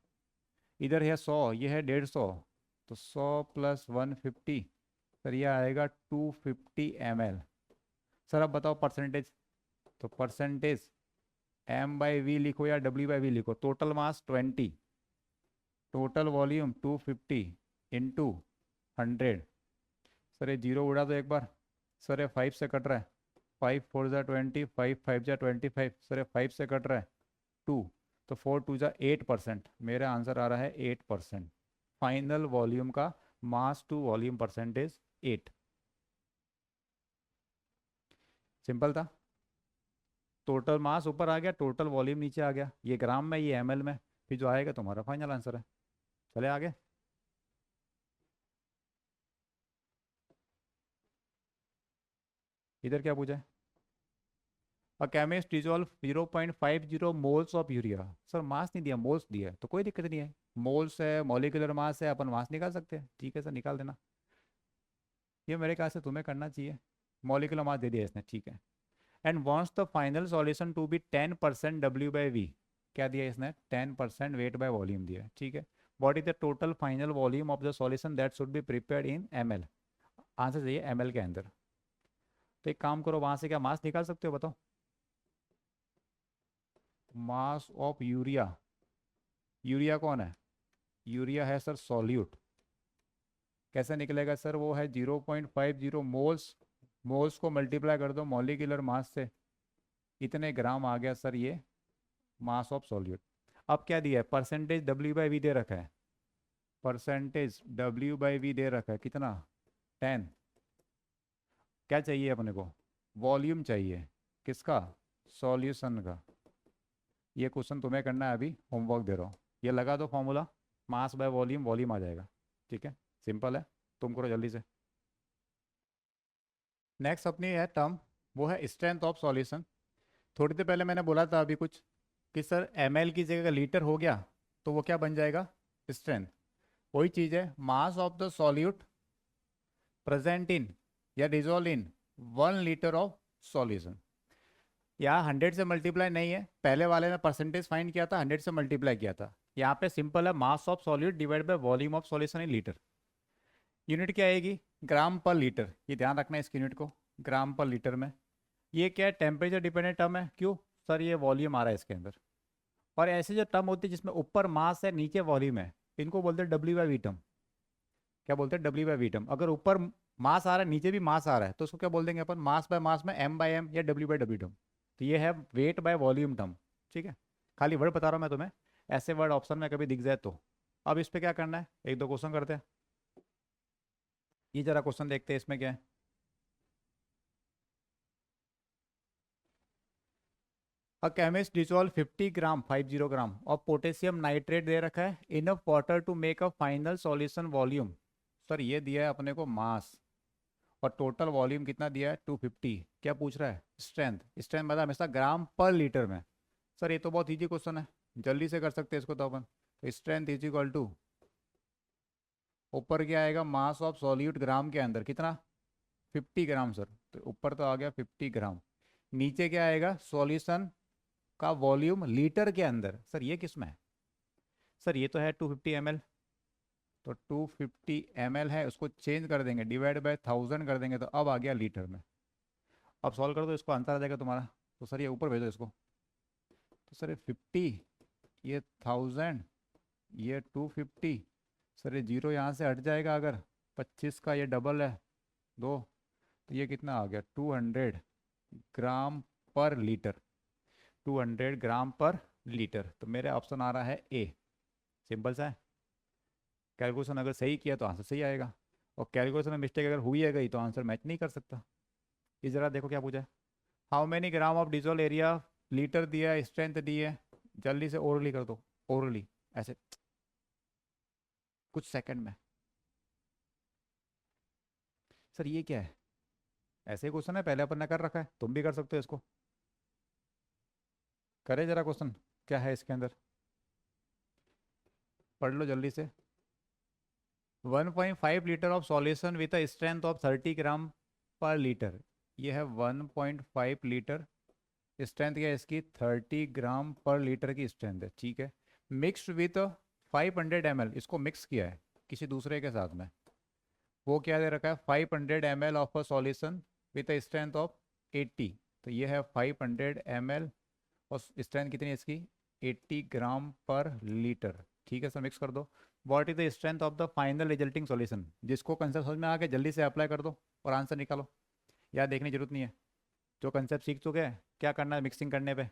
इधर है 100, ये है 150, तो 100 प्लस 150, सर ये आएगा 250 ml। सर अब बताओ परसेंटेज, तो परसेंटेज m बाई वी लिखो या w बाई वी लिखो। Total mass 20, total volume 250 into 100। Sir ये जीरो उड़ा दो एक बार। सर ये 5 से कट रहा है, 5 4 जा 20, 5 5 जा 25। सर ये 5 से कट रहा है 2, तो 4 2 जा 8%। मेरा आंसर आ रहा है 8%। फाइनल वॉल्यूम का मास टू वॉल्यूम परसेंटेज 8। सिंपल था। टोटल मास ऊपर आ गया, टोटल वॉल्यूम नीचे आ गया। ये ग्राम में, ये ml में, फिर जो आएगा तुम्हारा फाइनल आंसर है। चले आगे। इधर क्या पूछा है? A chemist dissolve 0.50 moles of urea. Sir mass नहीं दिया, मोल्स दिया है, तो कोई दिक्कत नहीं है। मोल्स है, मॉलिक्यूलर मास है, अपन मास निकाल सकते हैं। ठीक है सर, निकाल देना। ये मेरे ख्याल से तुम्हें करना चाहिए। मॉलिक्यूलर मास दे दिया इसने, ठीक है। And wants the final solution to be 10% W by V. क्या दिया इसने? 10% वेट बाय वॉल्यूम दिया है, ठीक है। What is the total final volume of the solution that should be prepared in ml। Answer चाहिए ml के अंदर। तो एक काम करो, वहां से क्या मास निकाल सकते हो बताओ? Mass of urea. यूरिया कौन है? यूरिया है सर सॉल्यूट। कैसे निकलेगा सर? वो है 0.50 मोल्स। मोल्स को मल्टीप्लाई कर दो मॉलिक्यूलर मास से, इतने ग्राम आ गया सर ये मास ऑफ सॉल्यूट। अब क्या दिया है? परसेंटेज W बाई वी दे रखा है। परसेंटेज W बाई वी दे रखा है, कितना? 10। क्या चाहिए अपने को? वॉल्यूम चाहिए। किसका? सॉल्यूशन का। ये क्वेश्चन तुम्हें करना है, अभी होमवर्क दे रहा हूँ। ये लगा दो फॉर्मूला, मास बाय वॉल्यूम, वॉल्यूम आ जाएगा। ठीक है, सिंपल है। तुम करो जल्दी से। नेक्स्ट अपनी है टर्म, वो है स्ट्रेंथ ऑफ सॉल्यूशन। थोड़ी देर पहले मैंने बोला था अभी कुछ कि सर ml की जगह लीटर हो गया तो वो क्या बन जाएगा? स्ट्रेंथ। वही चीज़ है, mass of the solute present in या dissolve in 1 litre of solution. यहाँ 100 से मल्टीप्लाई नहीं है, पहले वाले में परसेंटेज फाइंड किया था, 100 से मल्टीप्लाई किया था। यहाँ पे सिंपल है, mass of solute divide by volume of solution in litre. Unit क्या आएगी? ग्राम पर लीटर। ये ध्यान रखना है इस यूनिट को, ग्राम पर लीटर में। ये क्या है? टेम्परेचर डिपेंडेंट टर्म है। क्यों सर? ये वॉल्यूम आ रहा है इसके अंदर। और ऐसे जो टर्म होती है जिसमें ऊपर मास है नीचे वॉल्यूम है, इनको बोलते हैं W बाई वी टर्म। क्या बोलते हैं? W by V term. अगर ऊपर मास आ रहा है नीचे भी मास आ रहा है तो उसको क्या बोल देंगे अपन? मास बाय मास में M बाई एम या W बाई W टर्म। तो ये है वेट बाय वॉल्यूम टर्म। ठीक है, खाली वर्ड बता रहा हूँ मैं तुम्हें, ऐसे वर्ड ऑप्शन में कभी दिख जाए तो। अब इस पर क्या करना है, एक दो क्वेश्चन करते हैं। ये जरा क्वेश्चन देखते हैं, इसमें क्या है। अ केमिस्ट डिसॉल्व 50 ग्राम 50 ग्राम और पोटेशियम नाइट्रेट दे रखा है enough water to make a final solution volume. Sir ये दिया है अपने को मास, और टोटल वॉल्यूम कितना दिया है? 250। क्या पूछ रहा है? स्ट्रेंथ। स्ट्रेंथ मतलब हमेशा ग्राम पर लीटर में। सर ये तो बहुत इजी क्वेश्चन है, जल्दी से कर सकते हैं इसको तो अपन। तो स्ट्रेंथ इज इक्वल टू, ऊपर क्या आएगा? मास ऑफ सॉल्यूट ग्राम के अंदर कितना? 50 ग्राम सर, तो ऊपर तो आ गया 50 ग्राम। नीचे क्या आएगा? सॉल्यूशन का वॉल्यूम लीटर के अंदर। सर ये किस में है? सर ये तो है 250 ml। तो 250 ml है, उसको चेंज कर देंगे, डिवाइड बाय 1000 कर देंगे, तो अब आ गया लीटर में। अब सॉल्व कर दो इसको, आंसर आ जाएगा तुम्हारा। तो सर ये ऊपर भेजो इसको। तो सर ये 50, ये 1000, ये 250। सर ये जीरो यहाँ से हट जाएगा, अगर 25 का ये डबल है 2, तो ये कितना आ गया? 200 ग्राम पर लीटर। 200 ग्राम पर लीटर। तो मेरा ऑप्शन आ रहा है ए। सिंपल सा है। कैलकुलेशन अगर सही किया तो आंसर सही आएगा, और कैलकुलेशन में मिस्टेक अगर हुई है गई तो आंसर मैच नहीं कर सकता। इस जरा देखो क्या पूछा है। How many gram of dissolve area, litre दिया है, स्ट्रेंथ दी है। जल्दी से ओरली कर दो, ओरली ऐसे कुछ सेकंड में। सर ये क्या है? ऐसे क्वेश्चन है, पहले अपन ने कर रखा है, तुम भी कर सकते हो इसको। करे जरा क्वेश्चन, क्या है इसके अंदर, पढ़ लो जल्दी से। 1.5 litre of solution with a strength of 30 ग्राम पर लीटर। ये है 1.5 लीटर। स्ट्रेंथ क्या है इसकी? 30 ग्राम पर लीटर की स्ट्रेंथ है, ठीक है। मिक्स्ड विथ 500 ml, इसको मिक्स किया है किसी दूसरे के साथ में। वो क्या दे रखा है? 500 ml of a solution with a strength of 80। तो ये है 500 ml और स्ट्रेंथ कितनी है इसकी 80 ग्राम पर लीटर। ठीक है सर, मिक्स कर दो। What is the strength of the final resulting solution. जिसको कंसेप्ट समझ में आ गया जल्दी से अप्लाई कर दो और आंसर निकालो। यार देखने की जरूरत नहीं है, जो कंसेप्ट सीख चुके हैं क्या करना है मिक्सिंग करने पे।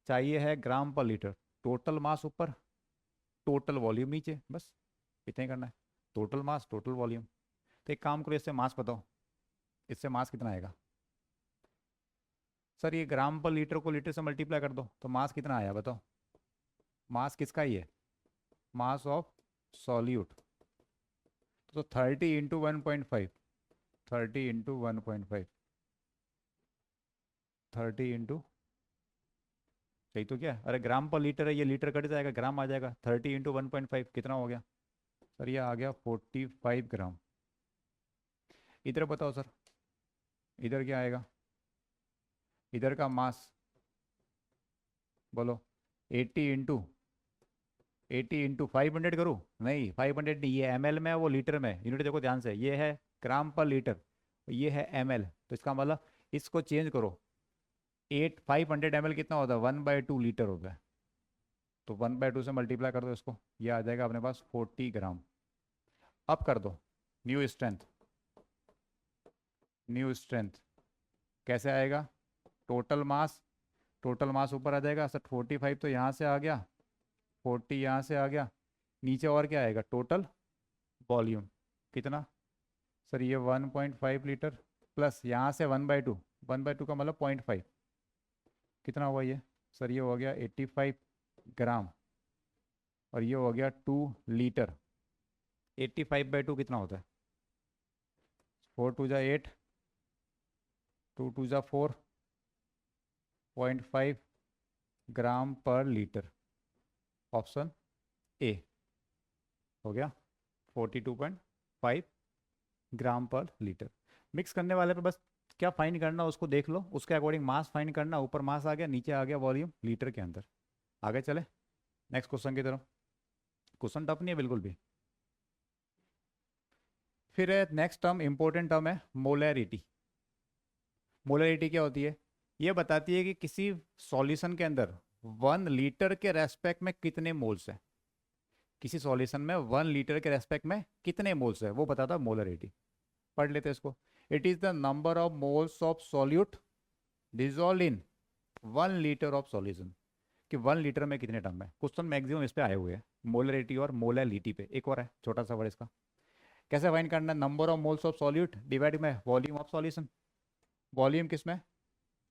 चाहिए है ग्राम पर लीटर, टोटल मास ऊपर, टोटल वॉल्यूम नीचे, बस इतना ही करना है। Total mass total volume. तो एक काम करो, इससे मास बताओ, इससे मास कितना आएगा। सर ये ग्राम पर लीटर को लीटर से मल्टीप्लाई कर दो तो मास कितना आया बताओ। मास किसका ही है, मास ऑफ सॉल्यूट। तो 30 × 1.5, 30 × 1.5, 30 सही तो क्या, अरे ग्राम पर लीटर है, ये लीटर कट जाएगा ग्राम आ जाएगा। 30 × 1.5 कितना हो गया सर, ये आ गया 45 ग्राम। इधर बताओ सर, इधर क्या आएगा, इधर का मास बोलो। 80 × 500 करूँ, नहीं 500 नहीं, ये ml में है वो लीटर में, यूनिट देखो ध्यान से, ये है ग्राम पर लीटर, ये है ml, तो इसका मतलब इसको चेंज करो। 500 ml कितना होता है, 1/2 लीटर होता है। तो 1/2 से मल्टीप्लाई कर दो इसको, ये आ जाएगा अपने पास 40 ग्राम। अब कर दो न्यू स्ट्रेंथ, न्यू स्ट्रेंथ कैसे आएगा, टोटल मास, टोटल मास ऊपर आ जाएगा सर, 45 तो यहाँ से आ गया, 40 यहाँ से आ गया, नीचे और क्या आएगा टोटल वॉल्यूम कितना सर, ये 1.5 लीटर प्लस यहाँ से 1/2, 1/2 का मतलब 0.5, कितना हुआ ये सर, ये हो गया 85 ग्राम और ये हो गया 2 लीटर। 85/2 कितना होता है, 4 × 2 = 8, 2 × 2 = 4, 0.5 ग्राम पर लीटर। ऑप्शन ए हो गया 42.5 ग्राम पर लीटर। मिक्स करने वाले पे बस क्या फाइन करना उसको देख लो, उसके अकॉर्डिंग मास फाइन करना, ऊपर मास आ गया नीचे आ गया वॉल्यूम लीटर के अंदर। आगे चले नेक्स्ट क्वेश्चन की तरफ। क्वेश्चन टफ नहीं है बिल्कुल भी। फिर नेक्स्ट टर्म इंपॉर्टेंट टर्म है मोलैरिटी। मोलैरिटी क्या होती है, ये बताती है कि किसी सॉल्यूशन के अंदर 1 लीटर के रेस्पेक्ट में कितने मोल्स है, किसी सॉल्यूशन में 1 लीटर के रेस्पेक्ट में कितने मोल्स है वो बताता है मोलैरिटी। पढ़ लेते हैं इसको। It is the number of moles of solute dissolve in 1 litre of solution, कि 1 लीटर में कितने टर्म है। क्वेश्चन मैक्सिमम इस पे आए हुए हैं, मोलरिटी और मोलैलिटी पे। एक और है छोटा सा वर्ड इसका, कैसे फाइंड करना है, number of moles of solute divide में वॉल्यूम ऑफ सॉल्यूशन। वॉल्यूम किस में,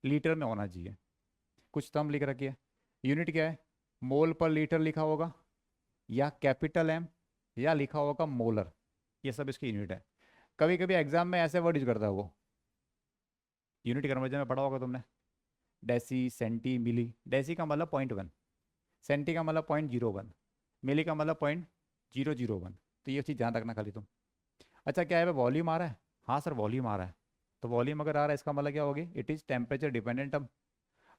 लीटर में होना चाहिए। कुछ टर्म लिख रखी है, यूनिट क्या है, मोल पर लीटर लिखा होगा या कैपिटल एम या लिखा होगा मोलर, ये सब इसकी यूनिट है। कभी कभी एग्जाम में ऐसे वर्ड यूज करता है वो, यूनिट कन्वर्जन में पढ़ा होगा तुमने, डेसी सेंटी मिली। डेसी का मतलब 0.1, सेंटी का मतलब 0.01, मिली का मतलब 0.001। तो ये चीज़ ध्यान रखना खाली तुम। अच्छा क्या है वॉल्यूम आ रहा है, हाँ सर वॉल्यूम आ रहा है, तो वॉल्यूम अगर आ रहा है इसका मतलब क्या होगी, it is temperature dependent term.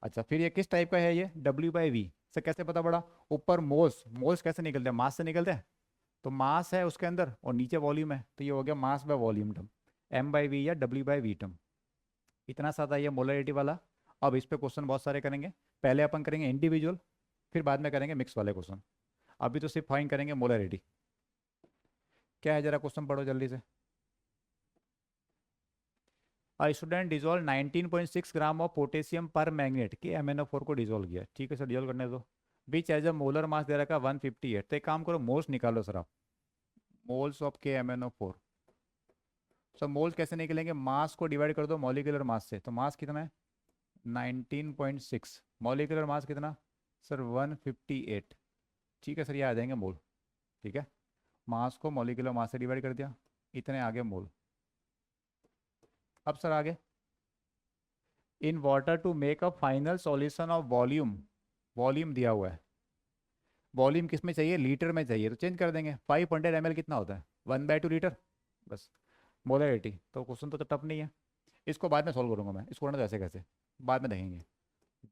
अच्छा फिर ये किस टाइप का है, ये W/V। सर कैसे पता पड़ा, ऊपर मोल्स, मोल्स कैसे निकलते हैं, मास से निकलते हैं, तो मास है उसके अंदर और नीचे वॉल्यूम है, तो ये हो गया मास बाय वॉल्यूम टर्म, M/V या W/V टर्म। इतना सादा ये मोलरिटी वाला। अब इस पे क्वेश्चन बहुत सारे करेंगे, पहले अपन करेंगे इंडिविजुअल, फिर बाद में करेंगे मिक्स वाले क्वेश्चन। अभी तो सिर्फ फाइन करेंगे मोलरिटी। क्या है जरा क्वेश्चन पढ़ो जल्दी से। A student dissolve 19.6 gram of potassium पर मैग्नेट के MnO4 को डिजोल्व किया। ठीक है सर डिजोल्व करने दो। बीच एज अ मोलर मास दे रखा 158। तो एक काम करो मोल्स निकालो सर आप, moles of KMnO4। Sir moles कैसे निकलेंगे, मास को डिवाइड कर दो मॉलिक्यूलर मास से, तो मास कितना है 19.6, मॉलिक्यूलर मास कितना सर 158। ठीक है सर ये आ जाएंगे मोल। ठीक है, मास को मॉलिक्यूलर मास से डिवाइड कर दिया, इतने आगे मोल। अब सर आगे, in water to make a final solution of volume, volume दिया हुआ है, वॉल्यूम किस में चाहिए, लीटर में चाहिए, तो चेंज कर देंगे। 500 ml कितना होता है, 1/2 लीटर, बस मोलरिटी। तो क्वेश्चन तो टफ नहीं है, इसको बाद में सॉल्व करूंगा मैं, इसको करना तो ऐसे कैसे बाद में देखेंगे।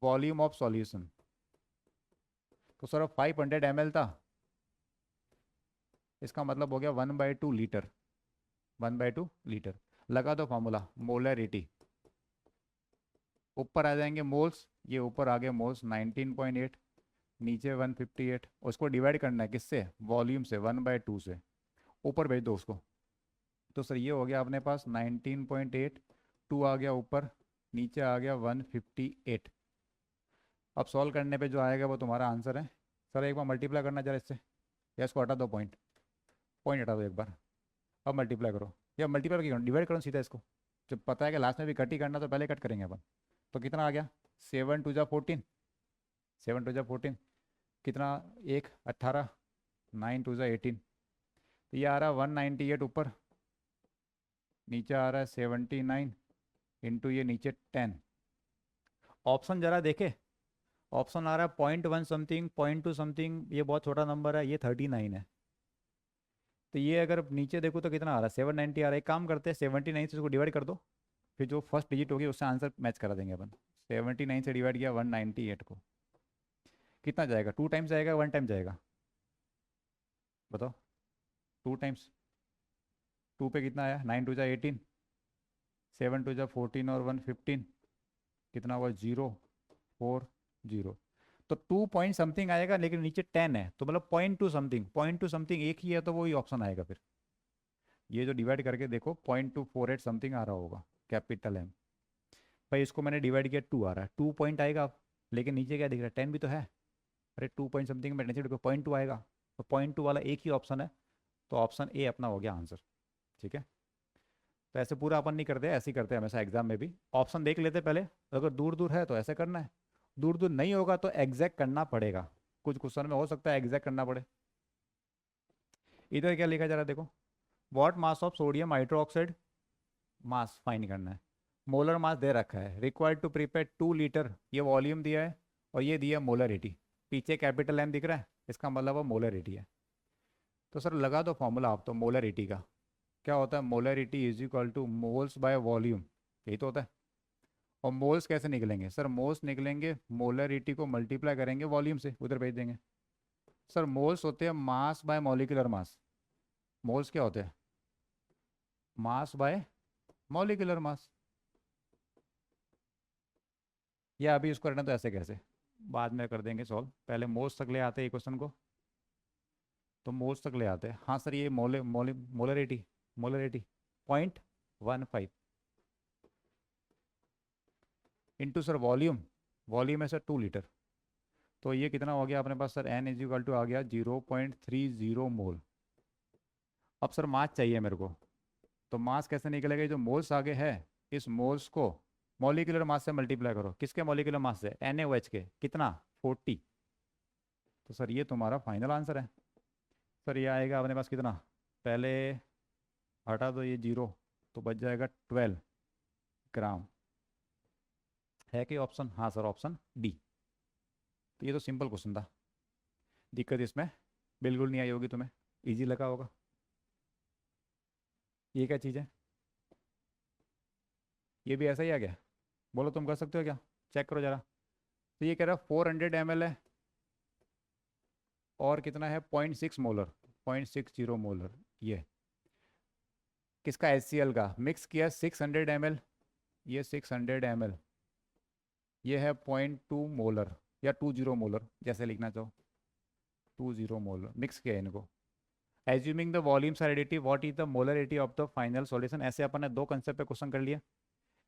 वॉल्यूम ऑफ सॉल्यूशन, तो सर 500 ml था, इसका मतलब हो गया 1/2 लीटर, 1/2 लीटर। लगा दो फॉर्मूला मोलरिटी, ऊपर आ जाएंगे मोल्स, ये ऊपर आ गए मोल्स 19.8, नीचे 158, उसको डिवाइड करना है किससे, वॉल्यूम से, 1/2 से, ऊपर भेज दो उसको। तो सर ये हो गया अपने पास 19.8, 2 आ गया ऊपर, नीचे आ गया 158। अब सॉल्व करने पे जो आएगा वो तुम्हारा आंसर है। सर एक बार मल्टीप्लाई करना जरा इससे, या इसको हटा दो, पॉइंट पॉइंट हटा दो एक बार। अब मल्टीप्लाई करो, या मल्टीप्लाई करो, डिवाइड करो सीधा इसको। जब पता है कि लास्ट में भी कट ही करना तो पहले कट करेंगे अपन। तो कितना आ गया, 7×2 = 14, 7×2 = 14, कितना, 1 18, 9×2 = 18। तो ये आ रहा है 198 ऊपर, नीचे आ रहा है 79, इंटू ये नीचे 10। ऑप्शन जरा देखे, ऑप्शन आ रहा है 0.1 समथिंग, 0.2 समथिंग, ये बहुत छोटा नंबर है, ये 39 है। तो ये अगर नीचे देखो तो कितना आ रहा है, 790 आ रहा है। एक काम करते हैं 79 से इसको डिवाइड कर दो, फिर जो फर्स्ट डिजिट होगी उससे आंसर मैच करा देंगे अपन। 79 से डिवाइड किया 198 को, कितना जाएगा, 2 टाइम्स जाएगा, 1 टाइम जाएगा, बताओ। 2 टाइम्स, 2 पे कितना आया, 9×2 = 18, 7×2 = 14 और 1 15, कितना हुआ, 0 4 0। तो 2 पॉइंट समथिंग आएगा, लेकिन नीचे 10 है, तो मतलब 0.2 समथिंग, 0.2 समथिंग एक ही है, तो वही ऑप्शन आएगा फिर। ये जो डिवाइड करके देखो 0.248 समथिंग आ रहा होगा, कैपिटल एम। भाई इसको मैंने डिवाइड किया, 2 आ रहा है, 2 पॉइंट आएगा अब, लेकिन नीचे क्या दिख रहा है, 10 भी तो है। अरे 2 पॉइंट समथिंग में नीचे 0.2 आएगा, तो 0.2 वाला एक ही ऑप्शन है, तो ऑप्शन ए अपना हो गया आंसर। ठीक है, तो ऐसे पूरा अपन नहीं करते, ऐसे ही करते हैं हमेशा एग्जाम में भी, ऑप्शन देख लेते पहले, अगर दूर दूर है तो ऐसे करना है, दूर दूर नहीं होगा तो एग्जैक्ट करना पड़ेगा। कुछ क्वेश्चन में हो सकता है एग्जैक्ट करना पड़े। इधर क्या लिखा जा रहा है देखो, what mass of sodium hydroxide, mass fine करना है, मोलर मास दे रखा है, रिक्वायर्ड टू प्रिपेयर 2 लीटर, ये वॉल्यूम दिया है, और ये दिया मोलरिटी, पीछे कैपिटल एम दिख रहा है, इसका मतलब वो मोलरिटी है। तो सर लगा दो फॉर्मूला आप तो मोलरिटी का, क्या होता है, molarity is equal two moles by volume, यही तो होता है। और मोल्स कैसे निकलेंगे, सर मोल्स निकलेंगे, मोलरिटी को मल्टीप्लाई करेंगे वॉल्यूम से, उधर भेज देंगे। सर मोल्स होते हैं mass by molecular mass, moles क्या होते हैं, मास बाय मॉलिक्यूलर मास। या अभी उसको करना तो ऐसे कैसे, बाद में कर देंगे सॉल्व, पहले मोल्स तक ले आते हैं क्वेश्चन को। तो मोल्स तक ले आते हैं, हाँ सर ये molarity, molarity 0.15 into sir volume, volume है सर 2 लीटर, तो ये कितना हो गया अपने पास sir, N is equal to आ गया 0.30 मोल। अब सर मास चाहिए मेरे को, तो मास कैसे निकलेगा, ये जो मोल्स आगे है, इस मोल्स को मॉलिक्यूलर मास से मल्टीप्लाई करो, किसके मॉलिक्यूलर मास से, NaOH के, कितना 40। तो सर ये तुम्हारा फाइनल आंसर है। सर ये आएगा अपने पास कितना, पहले हटा दो ये 0, तो बच जाएगा 12 ग्राम। है कि ऑप्शन, हाँ सर ऑप्शन डी। तो ये तो सिंपल क्वेश्चन था, दिक्कत इसमें बिल्कुल नहीं आई होगी तुम्हें, इजी लगा होगा। ये क्या चीज़ है, ये भी ऐसा ही आ गया, बोलो तुम कर सकते हो क्या, चेक करो जरा। तो ये कह रहा है 400 ml है, और कितना है 0.6 मोलर, 0.60 मोलर, ये किसका, HCl का, मिक्स किया 600 ml, ये 600 ml, ये है 0.2 मोलर, या 20 मोलर जैसे लिखना चाहो, 20 मोलर मिक्स किया है इनको। Assuming the volumes are additive, what is the molarity of the final solution. ऐसे अपन ने 2 कंसेप्ट पे क्वेश्चन कर लिया।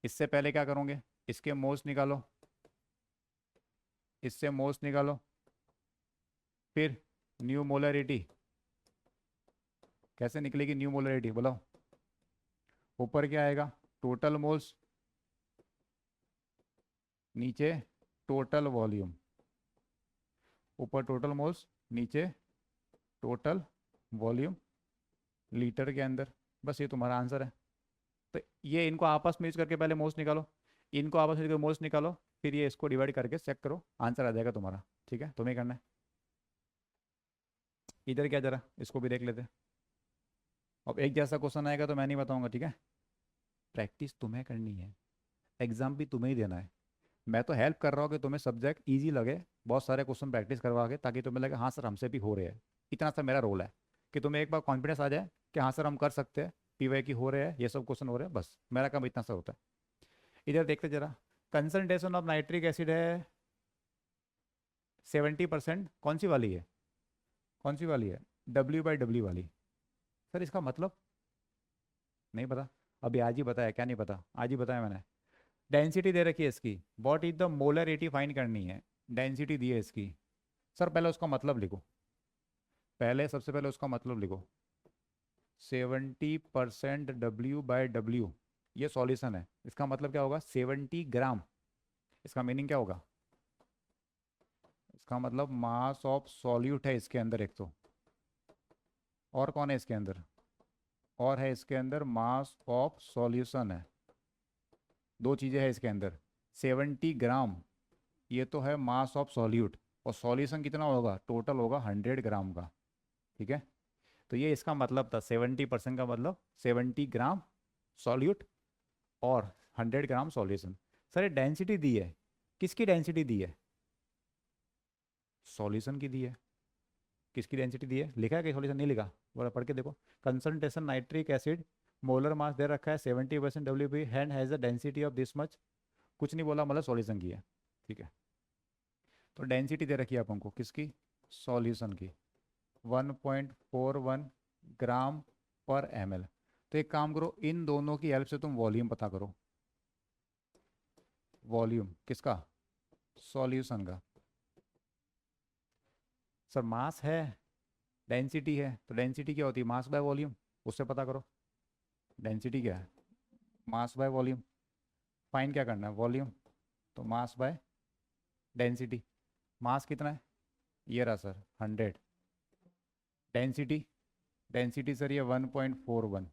इससे पहले क्या करोगे, इसके मोल्स निकालो, इससे मोल्स निकालो, फिर न्यू मोलरिटी, कैसे निकलेगी न्यू मोलरिटी बताओ, ऊपर क्या आएगा, टोटल मोल्स, नीचे टोटल वॉल्यूम, ऊपर टोटल मोल्स, नीचे टोटल वॉल्यूम लीटर के अंदर। बस ये तुम्हारा आंसर है। तो ये इनको आपस में यूज करके पहले मोल्स निकालो, इनको आपस में मोल्स निकालो, फिर ये इसको डिवाइड करके चेक करो, आंसर आ जाएगा तुम्हारा। ठीक है, तुम्हें करना है। इधर क्या, जरा इसको भी देख लेते हैं। अब एक जैसा क्वेश्चन आएगा तो मैं नहीं बताऊंगा, ठीक है, प्रैक्टिस तुम्हें करनी है, एग्जाम भी तुम्हें ही देना है। मैं तो हेल्प कर रहा हूँ कि तुम्हें सब्जेक्ट इजी लगे, बहुत सारे क्वेश्चन प्रैक्टिस करवा के, ताकि तुम्हें लगे हाँ सर हमसे भी हो रहे हैं। इतना सा मेरा रोल है कि तुम्हें एक बार कॉन्फिडेंस आ जाए कि हाँ सर हम कर सकते हैं, PY की हो रहे हैं, ये सब क्वेश्चन हो रहे हैं, बस मेरा काम इतना सा होता है। इधर देखते जरा, कंसंट्रेशन ऑफ नाइट्रिक एसिड है 70%। कौन सी वाली है, कौन सी वाली है, W/W वाली। सर इसका मतलब नहीं पता, अभी आज ही बताया, क्या नहीं पता, आज ही बताया मैंने। डेंसिटी दे रखी है इसकी, what is the molarity find करनी है, डेंसिटी दी है इसकी। सर पहले उसका मतलब लिखो, पहले सबसे पहले उसका मतलब लिखो। 70% W/W, ये सॉल्यूशन है, इसका मतलब क्या होगा 70 ग्राम। इसका मीनिंग क्या होगा, इसका मतलब मास ऑफ सॉल्यूट है इसके अंदर एक तो, और कौन है इसके अंदर, और है इसके अंदर मास ऑफ सॉल्यूशन है। दो चीज़ें हैं इसके अंदर, 70 ग्राम ये तो है मास ऑफ सॉल्यूट, और सॉल्यूशन कितना होगा, टोटल होगा 100 ग्राम का। ठीक है, तो ये इसका मतलब था, 70% का मतलब 70 ग्राम सॉल्यूट और 100 ग्राम सॉल्यूशन। सर ये डेंसिटी दी है, किसकी डेंसिटी दी है, सॉल्यूशन की दी है। किसकी डेंसिटी दी है, लिखा है कि सॉल्यूशन नहीं लिखा, बड़ा पढ़ के देखो। Concentration nitric acid, molar mass दे रखा है 70% WB hand has the density of this much, कुछ नहीं बोला, मतलब सॉल्यूशन की है। ठीक है, तो डेंसिटी दे रखी है अपन को किसकी, सॉल्यूशन की, 1.41 ग्राम पर ml। तो एक काम करो, इन दोनों की हेल्प से तुम वॉल्यूम पता करो। वॉल्यूम किसका, सॉल्यूशन का। सर मास है, डेंसिटी है, तो डेंसिटी क्या होती है, मास बाय वॉल्यूम, उससे पता करो। डेंसिटी क्या है, मास बाय वॉल्यूम। फाइन क्या करना है, वॉल्यूम, तो मास बाय डेंसिटी। मास कितना है, ये रहा सर 100। डेंसिटी, डेंसिटी सर ये 1.41।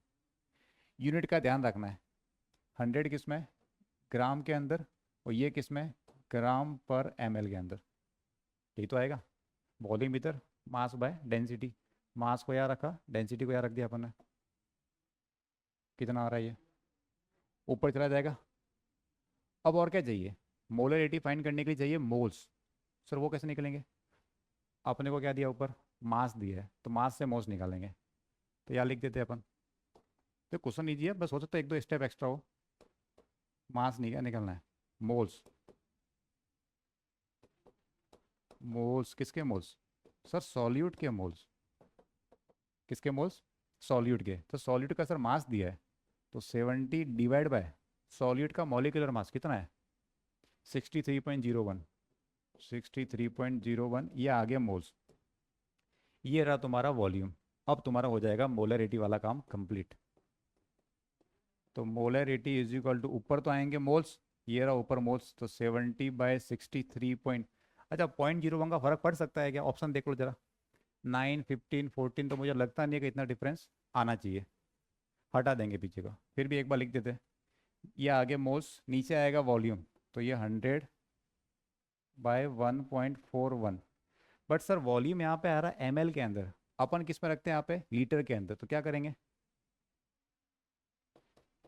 यूनिट का ध्यान रखना है, 100 किस में, ग्राम के अंदर, और ये किस में, ग्राम पर ml के अंदर। यही तो आएगा, वॉल्यूम इधर, मास बाय डेंसिटी। मास को यहाँ रखा, डेंसिटी को यहाँ रख दिया अपन ने, कितना आ रहा है ये, ऊपर चला जाएगा। अब और क्या चाहिए, मोलरिटी फाइंड करने के लिए चाहिए मोल्स। सर वो कैसे निकलेंगे, अपने को क्या दिया ऊपर, मास दिया है, तो मास से मोल्स निकालेंगे। तो यहाँ लिख देते हैं अपन, तो क्वेश्चन ईजी है, बस हो सकता है एक दो स्टेप एक्स्ट्रा हो। मास नहीं क्या निकलना है, मोल्स। मोल्स किसके मोल्स, सर सॉल्यूट के मोल्स। किसके मोल्स, सॉल्यूट के। तो सॉल्यूट का सर मास दिया है, तो 70 डिवाइड बाय सॉल्यूट का मॉलिक्यूलर मास कितना है, 63.01। 63.01 ये आ गया मोल्स, ये रहा तुम्हारा वॉल्यूम। अब तुम्हारा हो जाएगा मोलरिटी वाला काम कंप्लीट। तो मोलरिटी इज इक्वल टू, ऊपर तो आएंगे मोल्स, ये रहा ऊपर मोल्स, तो 70/63 पॉइंट। अच्छा 0.01 का फर्क पड़ सकता है क्या, ऑप्शन देख लो जरा, 9, 15, 14, तो मुझे लगता नहीं है कि इतना डिफरेंस आना चाहिए, हटा देंगे पीछे का, फिर भी एक बार लिख देते। ये आगे मोल्स, नीचे आएगा वॉल्यूम, तो ये 100/1.41। बट सर वॉल्यूम यहाँ पे आ रहा है ml के अंदर, अपन किस में रखते हैं यहाँ पे, लीटर के अंदर, तो क्या करेंगे,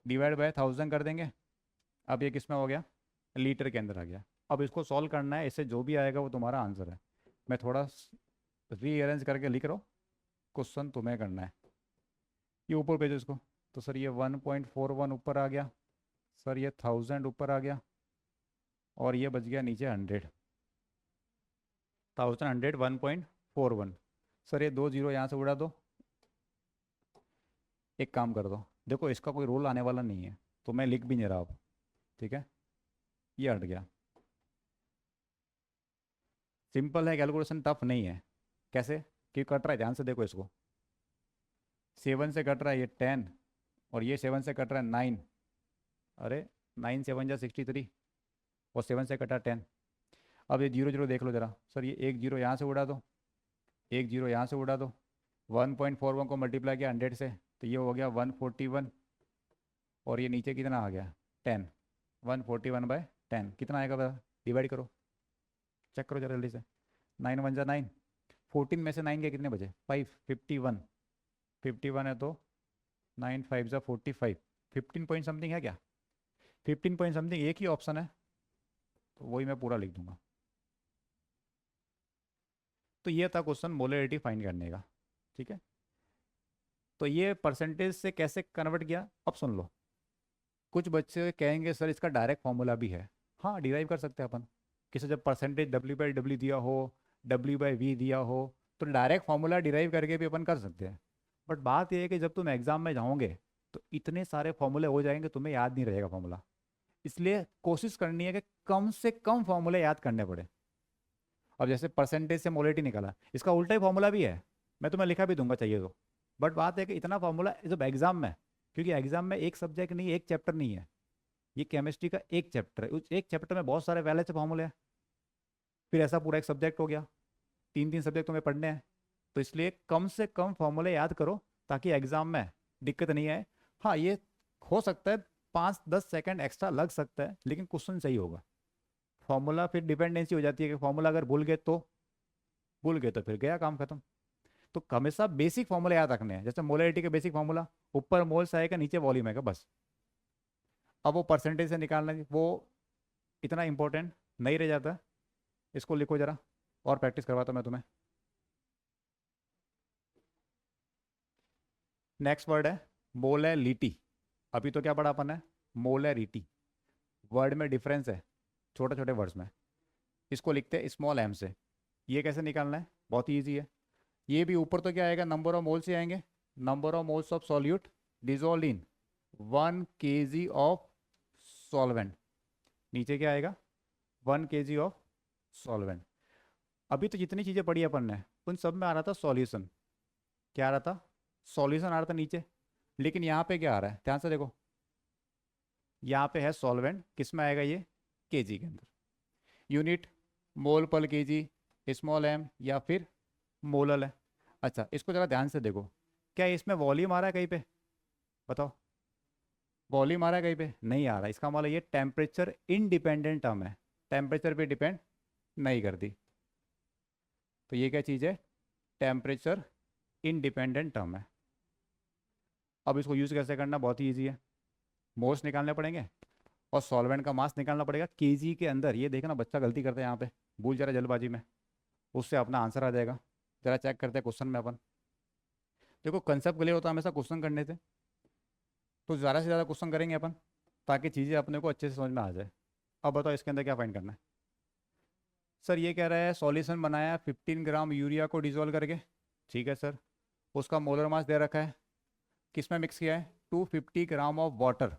डिवाइड बाय 1000 कर देंगे। अब ये किस में हो गया, लीटर के अंदर आ गया। अब इसको सॉल्व करना है, इससे जो भी आएगा वो तुम्हारा आंसर है। मैं थोड़ा रीअरेंज करके लिख रहा हूँ, क्वेश्चन तुम्हें करना है। ये ऊपर भेजो इसको, तो सर ये 1.41 ऊपर आ गया, सर ये 1000 ऊपर आ गया, और ये बच गया नीचे 100। 1100 1.41। सर ये 2 जीरो यहाँ से उड़ा दो, एक काम कर दो, देखो इसका कोई रोल आने वाला नहीं है, तो मैं लिख भी नहीं रहा अब। ठीक है, ये हट गया, सिंपल है कैलकुलेशन, टफ नहीं है। कैसे, क्यों कट रहा है, ध्यान से देखो इसको, 7 से कट रहा है ये 10, और ये 7 से कट रहा है 9। अरे 9 7 जा 63, और 7 से कटा 10। अब ये जीरो जीरो देख लो जरा, सर ये एक जीरो यहाँ से उड़ा दो, एक जीरो यहाँ से उड़ा दो, 1.41 को मल्टीप्लाई किया 100 से, तो ये हो गया 141, और ये नीचे कितना आ गया 10। 141/10 कितना आएगा बता, डिवाइड करो, चेक करो जरा जल्दी से। 9 1 जा 9, 14 में से 9 के कितने बचे, 5, 51। 51 है तो 9 5 जा 45, 15 पॉइंट समथिंग है क्या, 15 पॉइंट समथिंग एक ही ऑप्शन है, तो वही मैं पूरा लिख दूंगा। तो ये था क्वेश्चन मोलरिटी फाइंड करने का। ठीक है, तो ये परसेंटेज से कैसे कन्वर्ट किया, अब सुन लो। कुछ बच्चे कहेंगे सर इसका डायरेक्ट फॉर्मूला भी है, हाँ डिराइव कर सकते हैं अपन। किसी जब परसेंटेज W/W दिया हो, W/V दिया हो, तो डायरेक्ट फॉर्मूला डिराइव करके भी अपन कर सकते हैं। बट बात यह है कि जब तुम एग्जाम में जाओगे तो इतने सारे फॉर्मूले हो जाएंगे, तुम्हें याद नहीं रहेगा फॉर्मूला। इसलिए कोशिश करनी है कि कम से कम फॉर्मूले याद करने पड़े। अब जैसे परसेंटेज से मोलेटी निकाला, इसका उल्टा ही फॉर्मूला भी है, मैं तुम्हें लिखा भी दूंगा चाहिए तो। बट बात है कि इतना फॉर्मूला जब एग्जाम में, क्योंकि एग्जाम में एक सब्जेक्ट नहीं, एक चैप्टर नहीं है, ये केमिस्ट्री का एक चैप्टर है, उस एक चैप्टर में बहुत सारे पहले से फॉर्मूले हैं, फिर ऐसा पूरा एक सब्जेक्ट हो गया, तीन तीन सब्जेक्ट तुम्हें पढ़ने हैं। तो इसलिए कम से कम फॉर्मूले याद करो ताकि एग्जाम में दिक्कत नहीं आए। हाँ ये हो सकता है 5-10 सेकंड एक्स्ट्रा लग सकता है, लेकिन क्वेश्चन सही होगा। फॉर्मूला फिर डिपेंडेंसी हो जाती है कि फॉर्मूला अगर भूल गए तो, भूल गए तो फिर गया काम खत्म। तो हमेशा बेसिक फॉर्मूला याद रखने हैं, जैसे मोलरिटी के बेसिक फॉर्मूला, ऊपर मोल्स आएगा नीचे वॉल्यूम आएगा बस। अब वो परसेंटेज से निकालना वो इतना इंपॉर्टेंट नहीं रह जाता। इसको लिखो जरा, और प्रैक्टिस करवाता हूं मैं तुम्हें। नेक्स्ट वर्ड है मोलैलिटी। अभी तो क्या पढ़ा अपन है, मोलैरिटी। वर्ड में डिफरेंस है, छोटे छोटे वर्ड्स में। इसको लिखते हैं स्मॉल एम से। ये कैसे निकालना है, बहुत ही ईजी है। ये भी ऊपर तो क्या आएगा, नंबर ऑफ मोल्स से आएंगे, number of moles of solute dissolve in 1 kg of solvent. नीचे क्या आएगा, 1 kg ऑफ सॉल्वेंट। अभी तो जितनी चीज़ें पढ़ी अपन ने उन सब में आ रहा था सॉल्यूशन। क्या आ रहा था, सॉल्यूशन आ रहा था नीचे। लेकिन यहाँ पे क्या आ रहा है, ध्यान से देखो, यहाँ पे है सॉल्वेंट, किस में आएगा ये, केजी के अंदर। यूनिट मोल पर केजी, स्मॉल एम या फिर मोलल है। अच्छा इसको जरा ध्यान से देखो, क्या इसमें वॉल्यूम आ रहा है कहीं पे, बताओ। वॉल्यूम आ रहा है कहीं पे, नहीं आ रहा। इसका मतलब ये टेम्परेचर इंडिपेंडेंट टर्म है, टेम्परेचर पे डिपेंड नहीं करती। तो ये क्या चीज़ है, टेम्परेचर इंडिपेंडेंट टर्म है। अब इसको यूज़ कैसे करना, बहुत ही ईजी है। मोल्स निकालने पड़ेंगे और सॉल्वेंट का मास निकालना पड़ेगा केजी के अंदर। ये देखना बच्चा गलती करते हैं यहाँ पे, भूल जरा जल्दबाजी में, उससे अपना आंसर आ जाएगा। जरा चेक करते हैं क्वेश्चन में अपन। देखो कंसेप्ट क्लियर होता है हमेशा क्वेश्चन करने से, तो ज़्यादा से ज़्यादा क्वेश्चन करेंगे अपन ताकि चीज़ें अपने को अच्छे से समझ में आ जाए। अब बताओ इसके अंदर क्या फाइंड करना है। सर ये कह रहा है सॉल्यूशन बनाया 15 ग्राम यूरिया को डिजोल्व करके, ठीक है सर। उसका मोलर मास दे रखा है, किस में मिक्स किया है, 250 gram of water